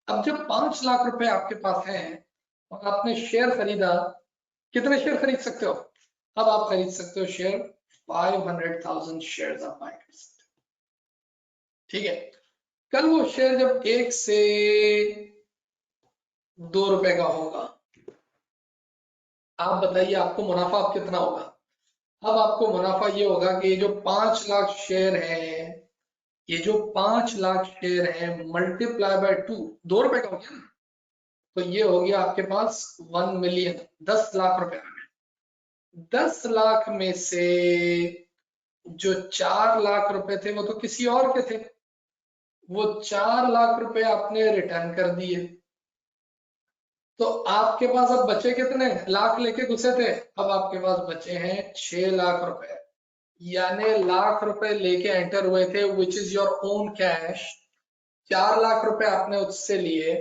अब जब 5 लाख रुपए आपके पास है और आपने शेयर खरीदा, कितने शेयर खरीद सकते हो? अब आप खरीद सकते हो शेयर 500,000 शेयर आप बाय कर सकते हो, ठीक है। कल वो शेयर जब 1 से 2 रुपए का होगा, आप बताइए आपको मुनाफा अब कितना होगा? अब आपको मुनाफा ये होगा कि ये जो 5 लाख शेयर है, ये जो 5 लाख शेयर है मल्टीप्लाई बाय 2, 2 रुपए का हो गया ना, तो ये हो गया आपके पास 1 मिलियन, 10 लाख रुपए आ गए। 10 लाख में से जो 4 लाख रुपए थे वो तो किसी और के थे, वो 4 लाख रुपए आपने रिटर्न कर दिए, तो आपके पास अब बचे कितने? लाख लेके घुसे थे, अब आपके पास बचे हैं 6 लाख रुपए, यानी लाख रुपए लेके एंटर हुए थे, which is your own cash. 4 lakh रुपए आपने उससे लिए,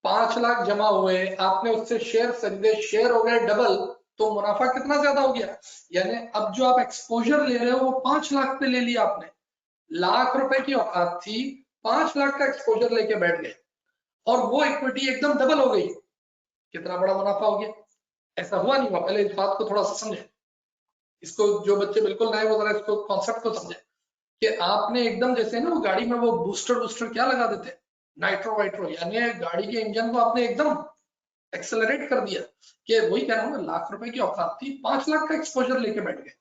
5 लाख जमा हुए, आपने उससे शेयर खरीदे, शेयर हो गए डबल, तो मुनाफा कितना ज्यादा हो गया? यानी अब जो आप एक्सपोजर ले रहे हो वो 5 लाख पे ले लिया आपने, लाख रुपए की औकात थी, 5 लाख का एक्सपोजर लेके बैठ गए, और वो इक्विटी एकदम डबल हो गई। कितना बड़ा मुनाफा हो गया? ऐसा हुआ नहीं हुआ? पहले इस बात को थोड़ा सा समझे, इसको जो बच्चे बिल्कुल नए वो जरा इसको कॉन्सेप्ट को समझे कि आपने एकदम जैसे ना वो गाड़ी में वो बूस्टर बूस्टर क्या लगा देते हैं, नाइट्रो वाइट्रो, यानी गाड़ी के इंजन को आपने एकदम एक्सेलरेट कर दिया, कि वही कह रहा हूँ, लाख रुपए की औकात थी, 5 लाख का एक्सपोजर लेके बैठ गए।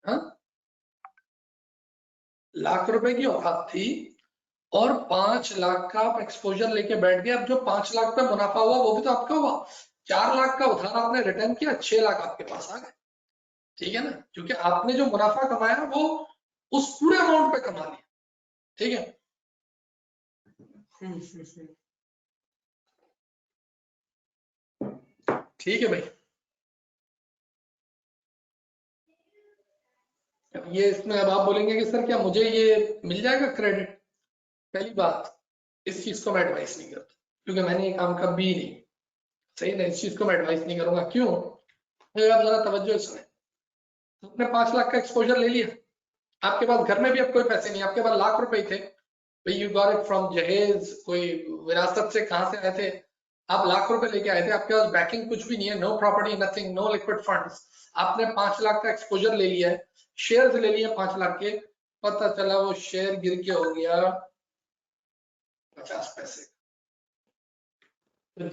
हाँ, लाख रुपए की औकात थी और 5 लाख का आप एक्सपोजर लेके बैठ गए। अब जो 5 लाख पे मुनाफा हुआ वो भी तो आपका हुआ, 4 लाख का उधार आपने रिटर्न किया, 6 लाख आपके पास आ गए, ठीक है ना? क्योंकि आपने जो मुनाफा कमाया वो उस पूरे अमाउंट पे कमा लिया, ठीक है। ठीक है भाई, ये इसमें अब आप बोलेंगे कि सर क्या मुझे ये मिल जाएगा क्रेडिट? पहली बात, इस चीज को मैं एडवाइस नहीं करता, क्योंकि मैंने ये काम कभी नहीं, सही ना, इस चीज को मैं एडवाइस नहीं करूंगा। क्यों? मेरी बात जरा तवज्जो से सुने। आपने 5 लाख का एक्सपोजर ले लिया, आपके पास घर में भी अब कोई पैसे नहीं, आपके पास लाख रुपए थे भाई, यू गॉट इट फ्रॉम जहेज, कोई विरासत से कहां से आए थे, आप लाख रुपए लेके आए थे, आपके पास बैकिंग कुछ भी नहीं है, no property, nothing, no liquid funds, आपने 5 लाख का एक्सपोजर ले लिया है, शेयर्स ले लिए 5 लाख के, पता चला वो शेयर गिर के हो गया 50 पैसे। तो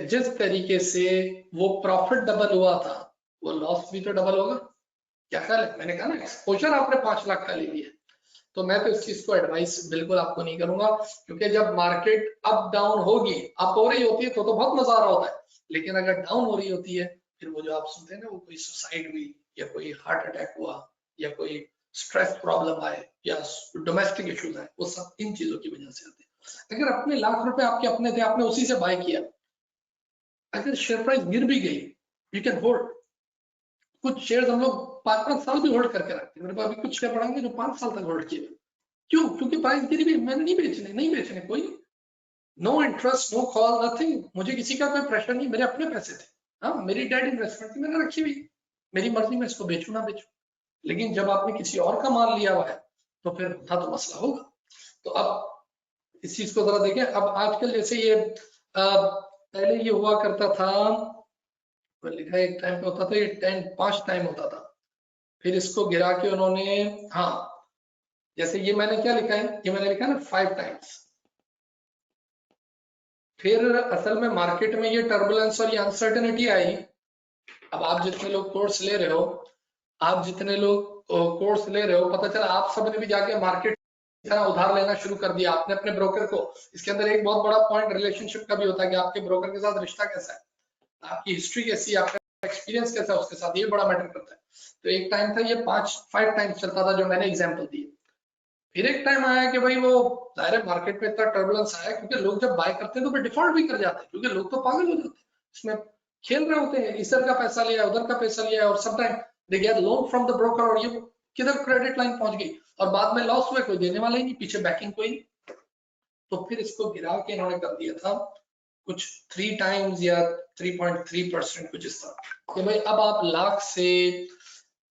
जिस तरीके से वो प्रॉफिट डबल हुआ था, वो लॉस भी तो डबल होगा। क्या ख्याल है? मैंने कहा ना, एक्सपोजर आपने 5 लाख का ले लिया, तो मैं तो इस चीज को एडवाइस बिल्कुल आपको नहीं करूंगा, क्योंकि जब मार्केट अप डाउन होगी, अप हो रही होती है तो बहुत मजा आ रहा होता है, लेकिन अगर डाउन हो रही होती है, फिर वो जो आप सुनते हैं ना, वो कोई सुसाइड हुई या कोई हार्ट अटैक हुआ या कोई स्ट्रेस प्रॉब्लम आए या डोमेस्टिक इश्यूज आए, वो सब इन चीजों की वजह से आते हैं। अगर अपने लाख रुपए आपके अपने थे, आपने उसी से बाय किया, अगर शेयर प्राइस गिर भी गई, यू कैन होल्ड। कुछ शेयर्स हम लोग 5-5 साल भी होल्ड करके रखते हैं, मेरे पास अभी कुछ शेयर पड़ेंगे जो 5 साल तक होल्ड किए, क्यों? क्योंकि प्राइस गिरी भी, मैंने नहीं बेचने कोई, no interest, no call, nothing, मुझे किसी का कोई प्रेशर नहीं, मेरे अपने पैसे थे, हाँ मेरी डेट इन्वेस्टमेंट थी, मैंने रखी हुई, मेरी मर्जी में इसको बेचू ना बेचू। लेकिन जब आपने किसी और का माल लिया हुआ है तो फिर था तो मसला होगा। तो अब इस चीज को जरा देखें। अब आजकल जैसे ये पहले ये हुआ करता था, लिखा एक टाइम पे होता था ये 5 टाइम होता था, फिर इसको गिरा के उन्होंने, हाँ जैसे ये मैंने क्या लिखा है, ये मैंने लिखा है ना 5 टाइम्स। फिर असल में मार्केट में ये टर्बुलेंस और ये अनसर्टेनिटी आई। अब आप जितने लोग कोर्स ले रहे हो, आप जितने लोग कोर्स ले रहे हो, पता चला आप सबने भी जाके मार्केट उधार लेना शुरू कर दिया आपने अपने ब्रोकर को। इसके अंदर एक बहुत बड़ा पॉइंट रिलेशनशिप का भी होता है कि आपके ब्रोकर के साथ रिश्ता कैसा है, आपकी हिस्ट्री कैसी है, आपका एक्सपीरियंस कैसा है उसके साथ, ये बड़ा मैटर करता है। तो एक टाइम था ये 5 टाइम्स चलता था जो मैंने एग्जांपल दी। फिर एक टाइम आया कि भाई वो जाहिर है मार्केट में इतना टर्बुलेंस आया क्योंकि लोग जब बाय करते हैं तो फिर डिफॉल्ट भी कर जाते हैं, क्योंकि लोग तो पागल हो जाते हैं, इसमें खेल रहे होते हैं, इधर का पैसा लिया उधर का पैसा लिया, और sometime they get loan from the broker, और ये किधर क्रेडिट लाइन पहुंच गई और बाद में लॉस हुए, कोई देने वाला ही नहीं, पीछे बैकिंग कोई नहीं। तो फिर इसको गिरा के इन्होंने कर दिया था कुछ 3 टाइम्स या 3.3% कुछ इस तरह कि भाई अब आप लाख से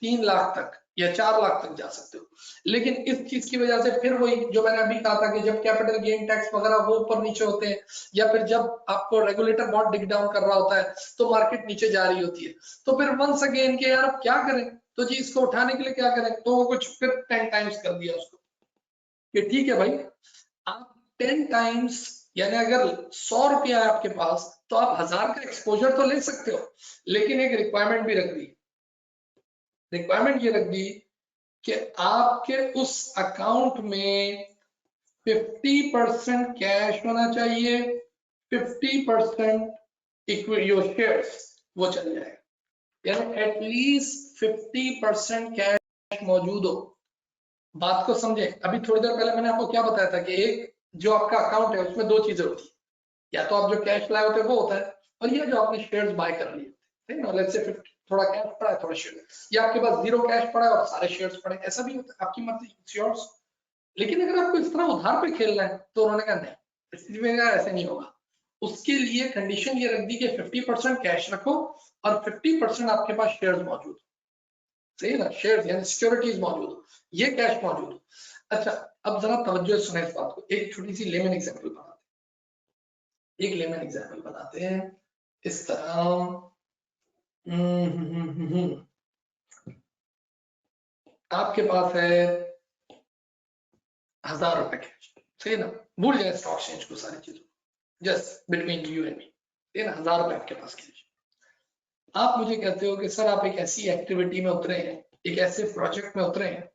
3 लाख तक या 4 लाख तक जा सकते हो। लेकिन इस चीज की वजह से फिर वही जो मैंने अभी कहा था कि जब कैपिटल गेन टैक्स वगैरह वो ऊपर नीचे होते हैं, या फिर जब आपको रेगुलेटर बहुत डिग डाउन कर रहा होता है तो मार्केट नीचे जा रही होती है, तो फिर वंस अगेन के यार अब क्या करें, तो जी इसको उठाने के लिए क्या करें, तो वो कुछ फिर 10 टाइम्स कर दिया उसको कि ठीक है भाई आप 10 टाइम्स, यानी अगर 100 रुपया है आपके पास तो आप 1000 का एक्सपोजर तो ले सकते हो, लेकिन एक रिक्वायरमेंट भी रख दी। रिक्वायरमेंट ये रख दी कि आपके उस अकाउंट में 50% कैश होना चाहिए, 50% योर शेयर्स वो चल जाएगा, यानी एटलीस्ट 50% कैश मौजूद हो। बात को समझे, अभी थोड़ी देर पहले मैंने आपको क्या बताया था कि एक जो आपका अकाउंट है उसमें 2 चीजें होती है, या तो आप जो कैश लाए होते हैं वो होता है, और ये जो आपने शेयर्स बाय कर लिए, ठीक है ना, लेट्स से 50 थोड़ा कैश पड़ा है थोड़ा शेयर, या आपके पास 0 कैश पड़ा है और सारे शेयर्स पड़े, ऐसा भी होता है, आपकी मर्जी, इट्स योर्स। लेकिन अगर आपको इस तरह उधार पे खेलना है तो उन्होंने कहा नहीं, स्थिति में ऐसे नहीं होगा। उसके लिए कंडीशन ये रख दी कि 50% कैश रखो और 50% आपके पास शेयर्स मौजूद, सही है ना, शेयर्स यानी सिक्योरिटीज मौजूद हो, ये कैश मौजूद हो। अच्छा अब जरा तवज्जो सुने इस बात को, एक छोटी सी लेमन एग्जांपल बनाते हैं, एक लेमन एग्जांपल बनाते हैं इस तरह। आपके पास है 1000 रुपए कैश, सही है ना, भूल जाए स्टॉक एक्सचेंज को, सारी चीजों, just between you and me, ठीक है ना, 1000 रुपए आपके पास कैश। आप मुझे कहते हो कि सर आप एक ऐसी एक्टिविटी में उतरे हैं, एक ऐसे प्रोजेक्ट में उतरे हैं,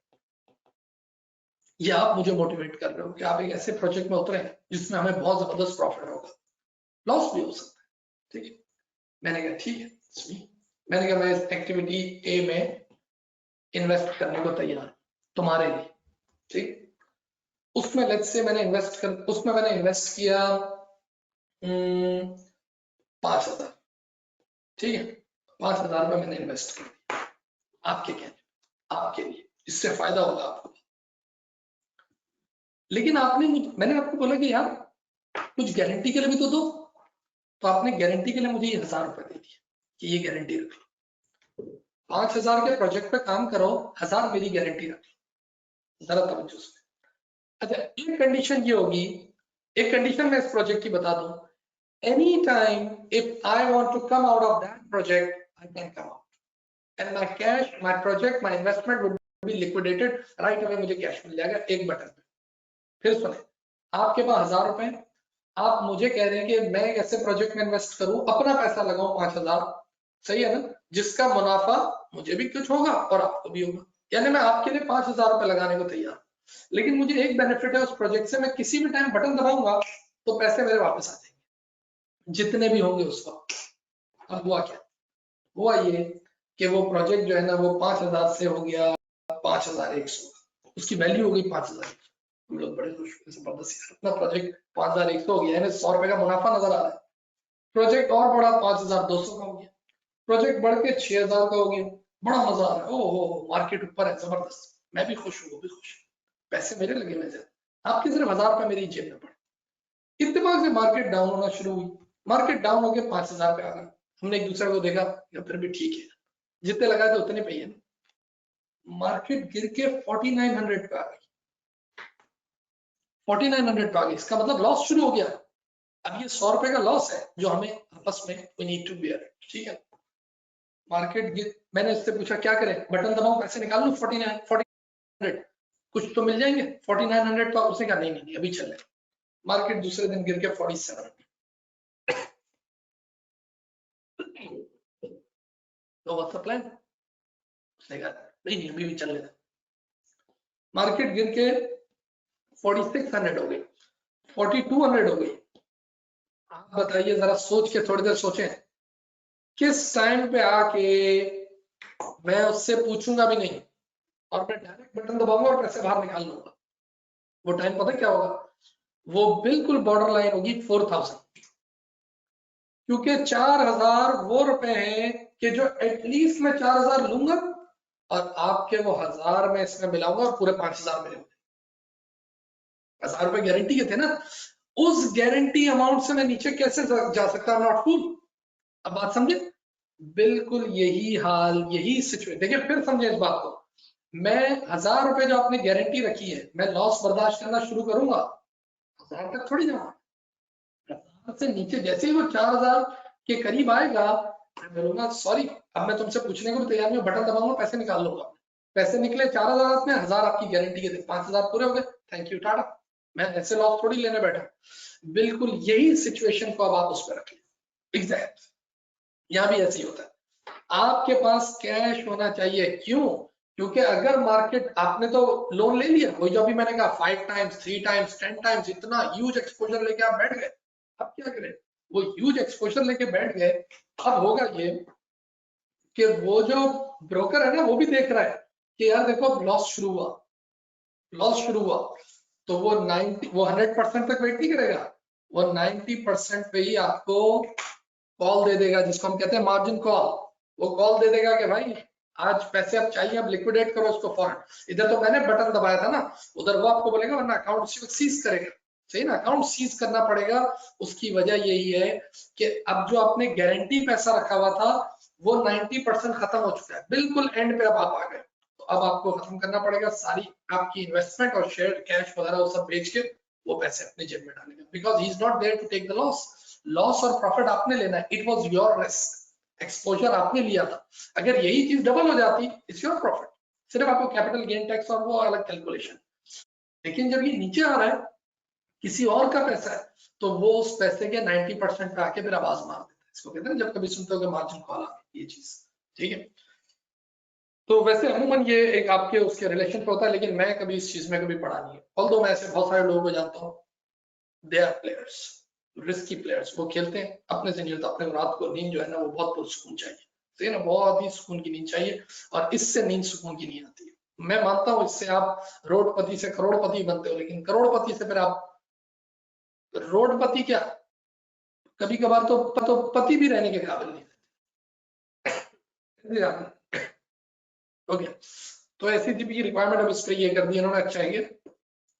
या आप मुझे मोटिवेट कर रहे हो कि आप एक ऐसे प्रोजेक्ट में उतरे हैं जिसमें हमें बहुत जबरदस्त प्रॉफिट होगा, लॉस भी हो सकता है, ठीक है। मैंने कहा ठीक है, मैंने कहा मैं इस एक्टिविटी ए में इन्वेस्ट करने को तैयार हूं तुम्हारे लिए, ठीक। उसमें लेट्स से मैंने इन्वेस्ट किया 5000, ठीक है, 5000 रुपए मैंने इन्वेस्ट किया आपके कहने, आपके लिए इससे फायदा होगा आपको। लेकिन मैंने आपको बोला कि यार कुछ गारंटी के लिए भी तो दो, तो आपने गारंटी के लिए मुझे 1000 रुपए दे दिया कि ये गारंटी रख लो, 5000 के प्रोजेक्ट पे काम करो, 1000 मेरी गारंटी रख लो, जरा तवज्जो से। अच्छा एक कंडीशन ये होगी, एक कंडीशन मैं इस प्रोजेक्ट की बता दूं, anytime if I want to come out of that project I can come out and my cash, my project, my investment would be liquidated right away, मुझे कैश मिल जाएगा एक बटन पे। फिर सुने, आपके पास 1000 रुपए, आप मुझे कह रहे हैं कि मैं एक ऐसे प्रोजेक्ट में इन्वेस्ट करूं, अपना पैसा लगाऊं 5000, सही है ना, जिसका मुनाफा मुझे भी कुछ होगा और आपको भी होगा, यानी मैं आपके लिए 5000 रुपए लगाने को तैयार। लेकिन मुझे एक बेनिफिट है उस प्रोजेक्ट से, मैं किसी भी टाइम बटन दबाऊंगा तो पैसे मेरे वापस आ जाएंगे जितने भी होंगे उस वक्त। अब हुआ क्या, हुआ ये कि वो प्रोजेक्ट जो है ना वो 5000 से हो गया 5100, उसकी वैल्यू हो गई 5000। हम लोग बड़े खुश हुए, जबरदस्त, अपना प्रोजेक्ट 5100 हो गया, यानी 100 रुपए का मुनाफा नजर आ रहा है। प्रोजेक्ट और बड़ा 5200 का हो गया, प्रोजेक्ट बढ़ के 6000 का हो गया, बड़ा मजा आ रहा है, ओ हो मार्केट ऊपर है, जबरदस्त, मैं भी खुश हूँ, वो भी खुश। पैसे मेरे लगे हुए थे, आपके सिर्फ 1000 रुपए मेरी जेब में पड़े। इत्तेफाक से मार्केट डाउन होना शुरू हुई, मार्केट डाउन हो गया 5000 पे आ गया। हमने एक दूसरे को देखा, या फिर भी ठीक है, जितने लगाए थे उतने पे ही है। मार्केट गिर के 4900 पे आ गई, 4900 पे आ गई, इसका मतलब लॉस शुरू हो गया। अब ये 100 रुपए का लॉस है जो हमें आपस में वी नीड टू बियर, ठीक है। मार्केट गिर, मैंने उससे पूछा क्या करें, बटन दबाऊं पैसे निकाल लूं 4900, कुछ तो मिल जाएंगे 4900 तो। उसने कहा नहीं नहीं अभी चल रहे। मार्केट दूसरे दिन गिर के 47, तो व्हाट्स द प्लान, उसने कहा नहीं नहीं अभी भी चल रहे। मार्केट गिर के 4600 हो गई, 4200 हो गई। आप बताइए जरा, सोच के थोड़ी देर सोचें, किस टाइम पे आके मैं उससे पूछूंगा भी नहीं और मैं डायरेक्ट बटन दबाऊंगा और पैसे बाहर निकाल लूंगा। वो टाइम पता क्या होगा, वो बिल्कुल बॉर्डर लाइन होगी 4000, क्योंकि 4000 वो रुपए हैं कि जो एटलीस्ट मैं 4000 लूंगा और आपके वो 1000 में इसमें मिलाऊंगा और पूरे 5000 मिले। 1000 रुपए गारंटी के थे ना, उस गारंटी अमाउंट से मैं नीचे कैसे जा सकता, नॉट फूल। अब बात समझे, बिल्कुल यही हाल, यही सिचुएशन। देखिए फिर समझे इस बात को, मैं 1000 रुपए जो आपने गारंटी रखी है, मैं लॉस बर्दाश्त करना शुरू करूंगा 1000 तक थोड़ी जाऊंगा। 1000 से नीचे जैसे ही वो 4000 के करीब आएगा, मैं बोलूंगा सॉरी, अब मैं तुमसे पूछने को भी तैयार नहीं हूं, बटन दबाऊंगा पैसे निकाल लूंगा। पैसे निकले 4000 में, 1000 आपकी गारंटी के थे, 5000 पूरे हो गए, थैंक यू टाटा। मैं ऐसे लॉस थोड़ी लेने बैठा। बिल्कुल यही सिचुएशन को अब आप उस पर रखिए, एग्जैक्ट यहाँ भी ऐसे ही होता है। आपके पास कैश होना चाहिए, क्यों? क्योंकि अगर मार्केट, आपने तो लोन ले लिया, वही जो भी मैंने कहा 5 टाइम्स 3 टाइम्स 10 टाइम्स, इतना ह्यूज एक्सपोजर लेके आप बैठ गए। अब क्या करें, वो ह्यूज एक्सपोजर लेके बैठ गए। अब होगा ये कि वो जो ब्रोकर है ना, वो भी देख रहा है कि यार देखो लॉस शुरू हुआ, लॉस शुरू हुआ, तो वो 100% तक वेट नहीं करेगा, वो 90% पे ही आपको कॉल दे देगा, जिसको हम कहते हैं मार्जिन कॉल। वो कॉल दे देगा कि भाई आज पैसे अब चाहिए, अब लिक्विडेट करो उसको फौरन। इधर तो मैंने बटन दबाया था ना, उधर वो आपको बोलेगा वरना अकाउंट सीज करेगा, सही ना, अकाउंट सीज करना पड़ेगा। उसकी वजह यही है कि अब जो आपने गारंटी पैसा रखा हुआ था वो 90% खत्म हो चुका है, बिल्कुल एंड पे अब आप आ गए। तो अब आपको खत्म करना पड़ेगा सारी आपकी इन्वेस्टमेंट और शेयर कैश वगैरह वो सब बेच के वो पैसे अपने जेब में डालेंगे, because he is not there to take the loss. Loss और प्रॉफिट आपने लेना है, it was your risk, exposure आपने लिया था। अगर यही चीज डबल हो जाती, इट्स योर प्रॉफिट, सिर्फ आपको कैपिटल गेन टैक्स और वो अलग कैलकुलेशन। लेकिन जब ये नीचे आ रहा है, किसी और का पैसा है, तो वो उस पैसे के 90% पे आके फिर आवाज मार देता है। इसको कहते हैं जब कभी सुनते हो मार्जिन कॉल आ ये चीज, ठीक है। तो वैसे अमूमन ये एक आपके उसके रिलेशन पे होता है, लेकिन मैं कभी इस चीज में कभी पढ़ा नहीं है। ऑल्दो मैं ऐसे बहुत सारे लोगों को जानता हूँ, they are players, risky players, वो खेलते हैं अपने से नहीं होता, अपने रात को नींद जो है ना वो बहुत पुरसुकून चाहिए, सही ना, बहुत ही सुकून की नींद चाहिए, और इससे नींद सुकून की नहीं आती है। मैं मानता हूँ इससे आप रोडपति से करोड़पति बनते हो, लेकिन करोड़पति से फिर आप रोडपति क्या, कभी कभार तो पति भी रहने के काबिल नहीं। ओके, तो ऐसी थी की रिक्वायरमेंट, अब इस पे ये कर दिया इन्होंने, अच्छा है ये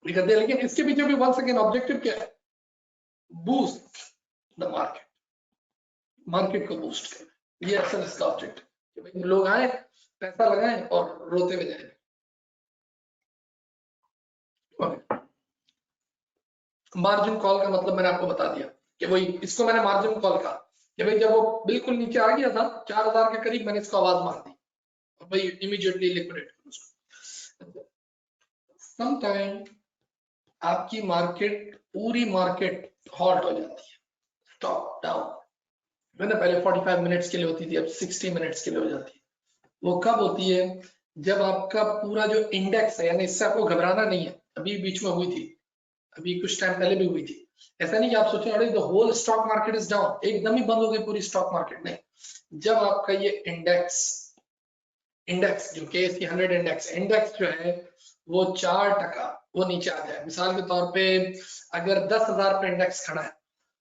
कर दिया। लेकिन इसके पीछे भी वन सेकेंड ऑब्जेक्टिव क्या है, बूस्ट द मार्केट, मार्केट को बूस्ट करना, ये असल इसका ऑब्जेक्ट कि भाई लोग आए, पैसा लगाएं और रोते हुए जाए। मार्जिन कॉल का मतलब मैंने आपको बता दिया कि वही, इसको मैंने मार्जिन कॉल कहा कि भाई जब वो बिल्कुल नीचे आ गया था 4000 के करीब, मैंने इसको आवाज मार दी और भाई इमीडिएटली लिक्विडेट करो उसको। समटाइम आपकी मार्केट, पूरी मार्केट हॉल्ट हो जाती है, स्टॉप डाउन, मैंने पहले 45 मिनट्स के लिए होती थी, अब 60 मिनट्स के लिए हो जाती है। वो कब होती है, जब आपका पूरा जो इंडेक्स है, यानी इससे आपको घबराना नहीं है, अभी बीच में हुई थी, अभी कुछ टाइम पहले भी हुई थी, ऐसा नहीं कि आप सोचें अरे the whole stock market is down, एकदम ही बंद हो गई पूरी स्टॉक मार्केट, नहीं। जब आपका ये इंडेक्स जो KSE 100 इंडेक्स जो है वो 4% वो नीचे आ जाए, मिसाल के तौर पे अगर 10,000 पे इंडेक्स खड़ा है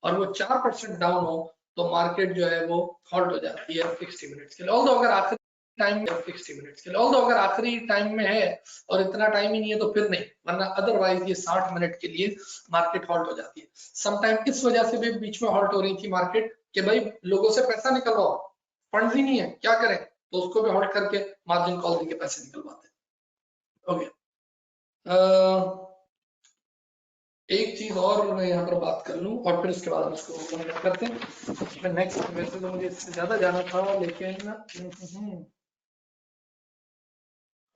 और वो 4% डाउन हो, तो मार्केट जो है वो हॉल्ट हो जाती है 60 मिनट्स के लिए। अगर आखिर टाइम 60 मिनट्स के लिए, ऑल्दो अगर आखिरी टाइम में है और इतना टाइम ही नहीं है तो फिर नहीं, वरना अदरवाइज ये 60 मिनट के लिए मार्केट हॉल्ट हो जाती है। समटाइम इस वजह से भी बीच में हॉल्ट हो रही थी मार्केट कि भाई लोगों से पैसा निकलवाओ, फंड ही नहीं है, क्या करें, तो उसको भी हॉल्ट करके मार्जिन कॉल देके पैसे निकलवाते हैं। ओके, एक चीज और मैं यहाँ पर बात कर लूं और फिर उसके बाद हम इसको कंप्लीट करते हैं। नेक्स्ट, वैसे तो मुझे इससे ज्यादा जाना था लेकिन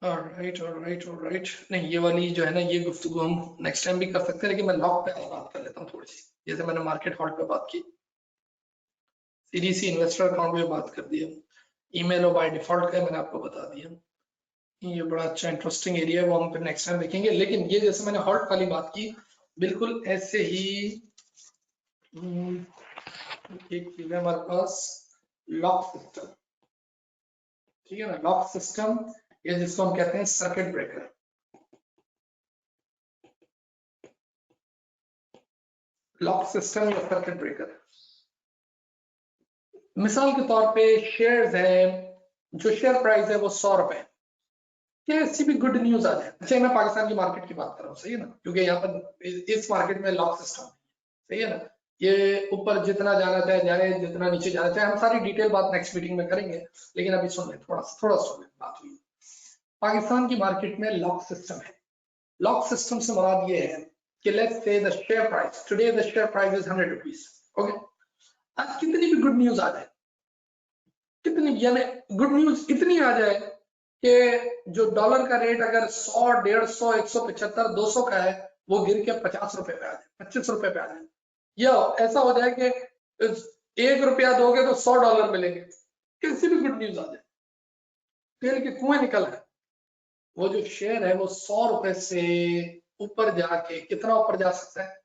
ऑलराइट नहीं, ये वाली जो है ना, ये गुफ्तगू हम नेक्स्ट टाइम भी कर सकते हैं, लेकिन मैं लॉक पे बात कर लेता हूँ थोड़ी सी। जैसे मैंने मार्केट हॉल्ट पे बात की, सीडीसी इन्वेस्टर अकाउंट पे बात कर दिया, ईमेल और बाय डिफॉल्ट का मैंने आपको बता दिया। ये बड़ा अच्छा इंटरेस्टिंग एरिया है, वो हम फिर नेक्स्ट टाइम देखेंगे। लेकिन ये जैसे मैंने हॉल्ट वाली बात की, बिल्कुल ऐसे ही एक चीज है हमारे पास, लॉक सिस्टम, ठीक है ना। लॉक सिस्टम ये जिसको हम कहते हैं सर्किट ब्रेकर। लॉक सिस्टम या सर्किट ब्रेकर, मिसाल के तौर पे शेयर्स है, जो शेयर प्राइस है वो 100 रुपए, ऐसी भी गुड न्यूज आ जाए। अच्छा, मैं पाकिस्तान की मार्केट की बात कर रहा हूँ, सही है ना, क्योंकि यहाँ पर इस मार्केट में लॉक सिस्टम, सही है ना। ये ऊपर जितना जाना चाहे जाए, जितना नीचे जाना चाहे, हम सारी डिटेल बात नेक्स्ट मीटिंग में करेंगे, लेकिन अभी सुन ले, थोड़ा सुन ले बात हुई। पाकिस्तान की मार्केट में लॉक सिस्टम है। लॉक सिस्टम से मुराद ये है कि let's say the share price today, the share price is 100 rupees. Okay, आज कितनी भी गुड न्यूज आ जाए, कितनी, यानी गुड न्यूज इतनी आ जाए कि जो डॉलर का रेट अगर 100, 150, 175, 200 का है, वो गिर के 50 रुपए पे आ जाए, 25 रुपए पे आ जाए, या ऐसा हो जाए कि 1 रुपया दोगे तो $100 मिलेंगे, कैसी भी गुड न्यूज आ जाए, तेल के कुएं निकल है, वो जो शेयर है वो 100 रुपए से ऊपर जाके कितना ऊपर जा सकता है,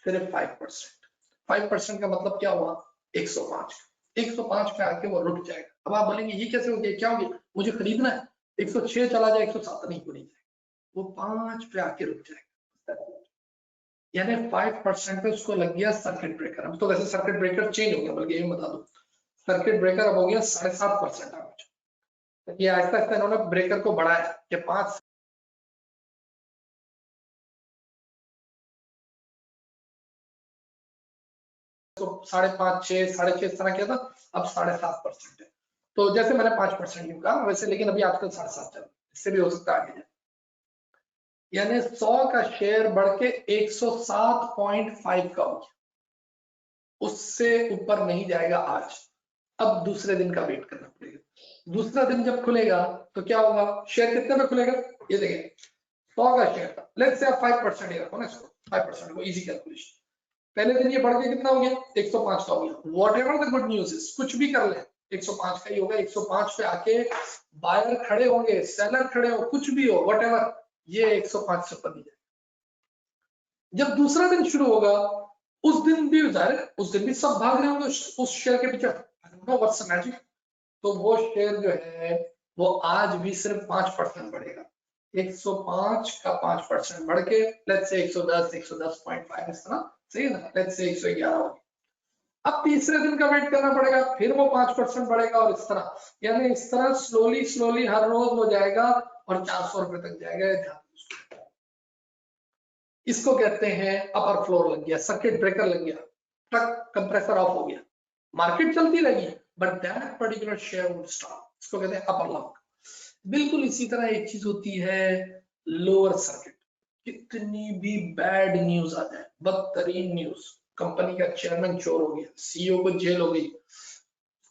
सिर्फ 5%। 5% का मतलब क्या हुआ, 105। 105 पे आके वो रुक जाएगा। अब आप बोलेंगे ये कैसे हो गया, क्या हो गया, मुझे खरीदना है, 106 चला जाए, 107 नहीं, नहीं जाएगा, वो 5 पे आके रुक जाएगा, यानी 5% पे उसको लग गया सर्किट ब्रेकर। अब तो वैसे सर्किट ब्रेकर चेंज हो गया, बल्कि ये बता दो, सर्किट ब्रेकर अब हो गया 7.5%। ये आहिस्ता आहिस्ता इन्होंने ब्रेकर को बढ़ाया कि 5 तो 5.5, 6, 6.5 इस तरह किया था, अब 7.5% है। तो जैसे मैंने 5% यूं कहा वैसे, लेकिन अभी आजकल 7.5 चल रहा है, इससे भी हो सकता है आगे जाए, यानी 100 का शेयर बढ़ के 107.5 का हो गया, उससे ऊपर नहीं जाएगा आज। अब दूसरे दिन का वेट करना पड़ेगा। दूसरा दिन जब खुलेगा तो क्या होगा, शेयर कितने में खुलेगा, ये देखिए 100 का शेयर था, लेट्स से 5% ही रखो ना इसको, 5% को इजी कैलकुलेशन, पहले दिन ये बढ़ के कितना हो गया, 105 का हो गया। What ever the good news is, कुछ भी कर ले 105 का ही होगा। 105 पे आके बायर खड़े होंगे, सेलर खड़े हो, कुछ भी हो, वॉट एवर, ये 105 से ऊपर नहीं जाएगा। जब दूसरा दिन शुरू होगा, उस दिन भी जाहिर, उस दिन भी सब भाग रहे होंगे उस शेयर के पीछे, व्हाट्स द मैजिक, तो वो शेयर जो है वो आज भी सिर्फ 5% बढ़ेगा। 105 का 5% बढ़ के लेट्स से 110, 110.5 इस तरह, सही है ना, लेट्स से 111 हो गया। अब तीसरे दिन का वेट करना पड़ेगा, फिर वो 5% बढ़ेगा, और इस तरह, यानी इस तरह स्लोली हर रोज हो जाएगा और 400 रुपए तक जाएगा। इसको कहते हैं अपर फ्लोर लग गया, सर्किट ब्रेकर लग गया, ट्रक कंप्रेसर ऑफ हो गया, मार्केट चलती रही but that particular share would stop, इसको कहते हैं अपर लॉक। बिल्कुल इसी तरह एक चीज होती है लोअर सर्किट, कितनी भी बैड न्यूज आ जाए, बदतरीन न्यूज, कंपनी का चेयरमैन चोर हो गया, सीईओ को जेल हो गई,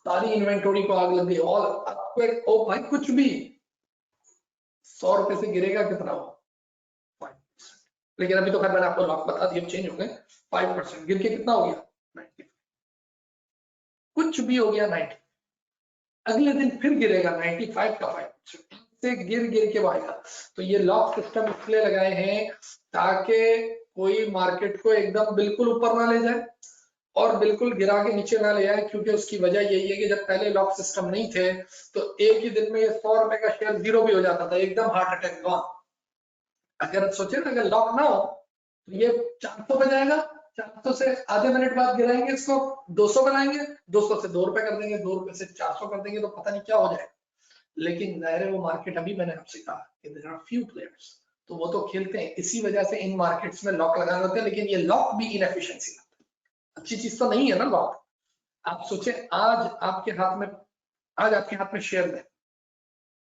सारी इन्वेंटरी को आग लग गई, और ओ भाई कुछ भी, 100 रुपए से गिरेगा कितना हो, 5%। लेकिन अभी तो खैर मैंने आपको लॉक बता दिया, चेंज हो गए, 5% गिर के कितना हो गया, 90, कुछ भी हो गया 90, अगले दिन फिर गिरेगा 95 का 5% से गिर के आएगा। तो ये लॉक सिस्टम इसलिए लगाए हैं ताकि कोई मार्केट को एकदम बिल्कुल ऊपर ना ले जाए और बिल्कुल गिरा के नीचे ना ले जाए, क्योंकि उसकी वजह यही है कि जब पहले लॉक सिस्टम नहीं थे तो एक ही दिन में ये 100 रुपए का शेयर जीरो भी हो जाता था, एकदम हार्ट अटैक गॉन। अगर सोचे ना, अगर लॉक ना हो तो ये 400 पे जाएगा, 400 से आधे मिनट बाद गिराएंगे इसको, 200 बनाएंगे, 200 से 2 रुपए कर देंगे, 2 रुपए से 400 कर देंगे, तो पता नहीं क्या हो जाएगा। लेकिन जाहिर है वो मार्केट, अभी मैंने आपसे कहा कि देयर आर फ्यू प्लेयर्स, तो वो तो खेलते हैं। इसी वजह से इन मार्केट्स में लॉक लगाने होते हैं, लेकिन ये लॉक भी इनएफिशिएंसी लाता है। अच्छी चीज तो नहीं है ना लॉक। आप सोचें आज आपके हाथ में शेयर है,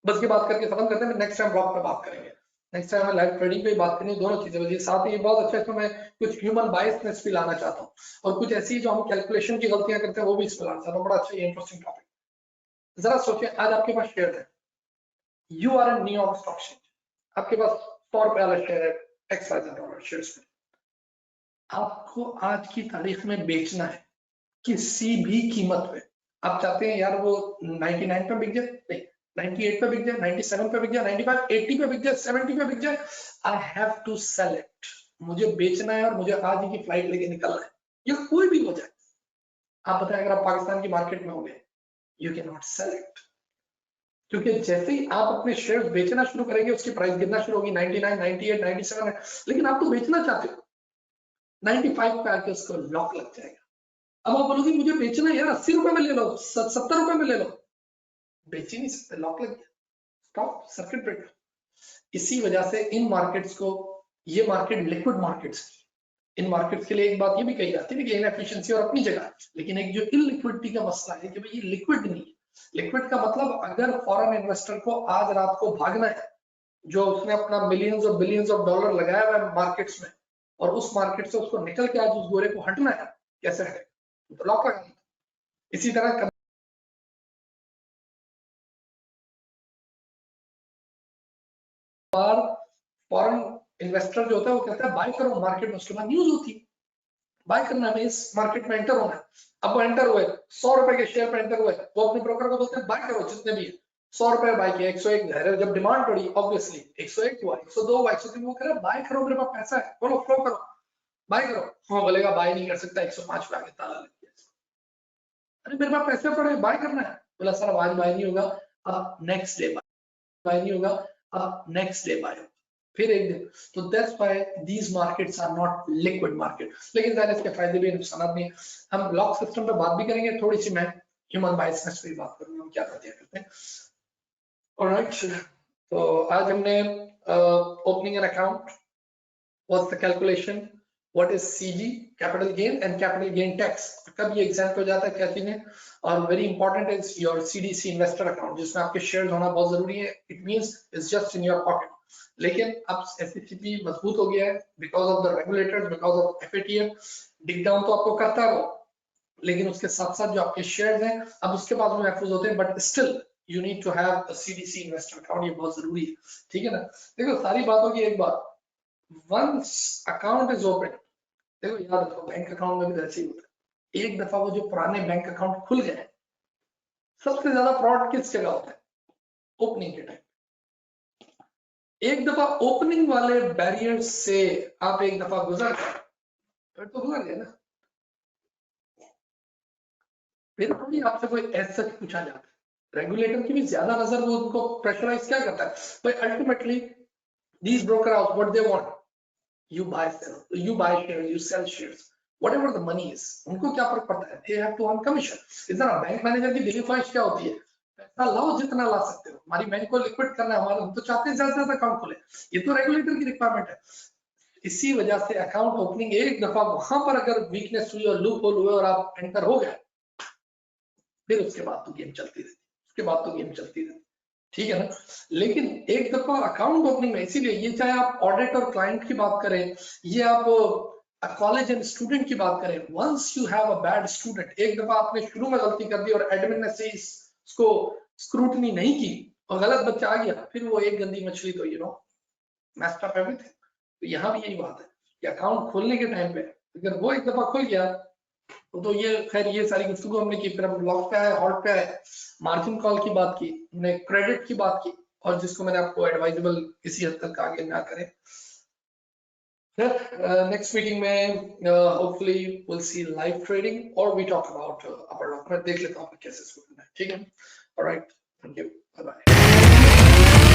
बस ये बात करके खत्म करते हैं, नेक्स्ट टाइम ब्लॉग पे बात करेंगे, नेक्स्ट टाइम मैं लाइव ट्रेडिंग पे बात करेंगे, दोनों चीजें बल्कि साथ ही बहुत अच्छा है। तो मैं कुछ ह्यूमन बायसनेस भी लाना चाहता हूँ, और कुछ ऐसी जो हम कैलकुलेशन की गलतियां करते हैं वो भी इसमें लाना चाहता हूँ। बड़ा अच्छा ये इंटरेस्टिंग टॉपिक। जरा सोचिए, आज आपके पास शेयर है, you are in New York stock exchange, आपके पास 100 रुपए वाला शेयर है, $XYZ शेयर्स में, आपको आज की तारीख में बेचना है किसी भी कीमत पे। आप चाहते हैं यार वो 99 पे बिक जाए, नहीं 98 पे बिक जाए, 97 पे बिक जाए, 95, 80 पे बिक जाए, 70 पे बिक जाए, I have to sell it. मुझे बेचना है और मुझे आज ही की फ्लाइट लेके निकलना है, ये कोई भी हो जाए। आप बताएं, अगर आप पाकिस्तान की मार्केट में होंगे, you can not sell it, क्योंकि जैसे ही आप अपने शेयर बेचना शुरू करेंगे उसकी प्राइस गिरना शुरू होगी, 99, 98, 97 है, लेकिन आप तो बेचना चाहते हो, 95 पे आके उसको लॉक लग जाएगा। अब आप बोलोगे मुझे बेचना है यार, 80 रुपए में ले लो, 70 रुपए में ले लो, बेच ही नहीं सकते, लॉक लग गया, स्टॉप, सर्किट ब्रेकर। इसी वजह से इन मार्केट्स को, ये market liquid markets, in markets के लिए एक बात ये भी कही जाती है कि इनएफिशिएंसी और अपनी जगह, लेकिन एक जो इलिक्विडिटी का मसला है कि भाई ये लिक्विड नहीं है। लिक्विड का मतलब, अगर फॉरेन इन्वेस्टर को आज रात को भागना है, जो उसने अपना मिलियंस और बिलियंस ऑफ डॉलर लगाया हुआ है मार्केट्स में, और उस मार्केट से उसको निकल के आज उस गोरे को हटना है, कैसे हटेगा? तो लॉक लगा। इसी तरह फॉरेन इन्वेस्टर जो होता है वो कहता है बाय करो मार्केट में, उसके बाद न्यूज होती है बाय करना है, इस मार्केट में एंटर होना है। अब वो एंटर हुए, 100 रुपए के शेयर पे एंटर हुए, वो अपने ब्रोकर को बोलते हैं बाय करो जितने भी है, 100 रुपए बाय किया, 101 है, जब डिमांड बढ़ी ऑब्वियसली 101 हुआ, 102 हुआ, 103, वो कह रहा है बाय करो, मेरे पास पैसा है, बोलो फ्लो करो, बाय करो। हाँ बोलेगा बाय नहीं कर सकता, 105 पे आके ताला लग गया, अरे मेरे पास पैसे पड़े, बाय करना है। बोला सर आज बाय नहीं होगा, अब नेक्स्ट डे बाय नहीं होगा, अब नेक्स्ट डे बाय, फिर एक दिन। तो that's why these markets are not liquid market. लेकिन ज़ाहिर इसके फायदे भी नुकसान भी। हम ब्लॉक सिस्टम पे बात भी करेंगे, थोड़ी सी मैं ह्यूमन बायसनेस पे बात करूंगा, हम क्या करते हैं। ऑलराइट, तो आज हमने opening an account, what's the calculation, what is CG, capital gain and capital gain tax, कब ये एग्जाम पे हो जाता है, क्या चीजें, और very important is your CDC investor account, जिसमें आपके शेयर होना बहुत जरूरी है। It means it's just in your pocket. लेकिन अब एससीसीपी मजबूत हो गया है because of the regulators, because of FATF. Dig down तो आपको करता रहो, लेकिन उसके साथ साथ जो आपके शेयर्स हैं अब उसके बाद में महफूज होते हैं, but still you need to have a CDC investor account, ये बहुत जरूरी है, ठीक है ना। देखो सारी बातों की एक बात, वंस अकाउंट इज ओपन, देखो याद रखो बैंक अकाउंट में भी ऐसे ही होता है, एक दफा वो जो पुराने बैंक अकाउंट खुल गए, सबसे ज्यादा फ्रॉड किस जगह होता है, ओपनिंग के टाइम। एक दफा ओपनिंग वाले बैरियर से आप एक दफा गुजर गए, फिर तो गुजर गए ना, फिर थोड़ी आपसे कोई ऐसा पूछा जाता है। रेगुलेटर की भी ज्यादा नजर, वो उनको प्रेशराइज क्या करता है भाई, ultimately these broker house what they want, you buy shares, you sell shares, whatever the money is, उनको क्या फर्क पड़ता है, they have to earn commission। इस तरह बैंक मैनेजर की दिली ख्वाहिश क्या होती है, पैसा लाओ जितना ला सकते हो, हमारी बैंक को लिक्विड करना है, हमारा हम तो चाहते हैं ज्यादा से ज्यादा अकाउंट खुले, ये तो रेगुलेटर की रिक्वायरमेंट है। इसी वजह से अकाउंट ओपनिंग एक दफा वहां पर अगर वीकनेस हुई और लूप होल हुए और आप एंटर हो गए, फिर उसके बाद तो गेम चलती रहती, उसके बाद तो गेम चलती रहती, ठीक है ना। लेकिन एक दफा अकाउंट ओपनिंग में, इसीलिए ये चाहे आप ऑडिट और क्लाइंट की बात करें, ये आप कॉलेज एंड स्टूडेंट की बात करें, once you have a bad student, एक दफा आपने शुरू में गलती कर दी और एडमिन ने से इसको स्क्रूटनी नहीं की और गलत बच्चा आ गया, फिर वो एक गंदी मछली, तो you know messed up everything. तो यहाँ भी यही बात है कि अकाउंट खोलने के टाइम पे अगर वो एक दफा खुल गया, तो ये खैर ये सारी गुफ्तगू हमने की, फिर हम लॉक पे आए, हॉल्ट पे आए, मार्जिन कॉल की बात की, हमने क्रेडिट की बात की, और जिसको मैंने आपको एडवाइजेबल किसी हद तक आगे ना करें। फिर नेक्स्ट मीटिंग में hopefully will see live trading और we talk about upper lock. मैं देख लेता हूँ कैसे इसको करना है, ठीक है। Alright, thank you, bye bye.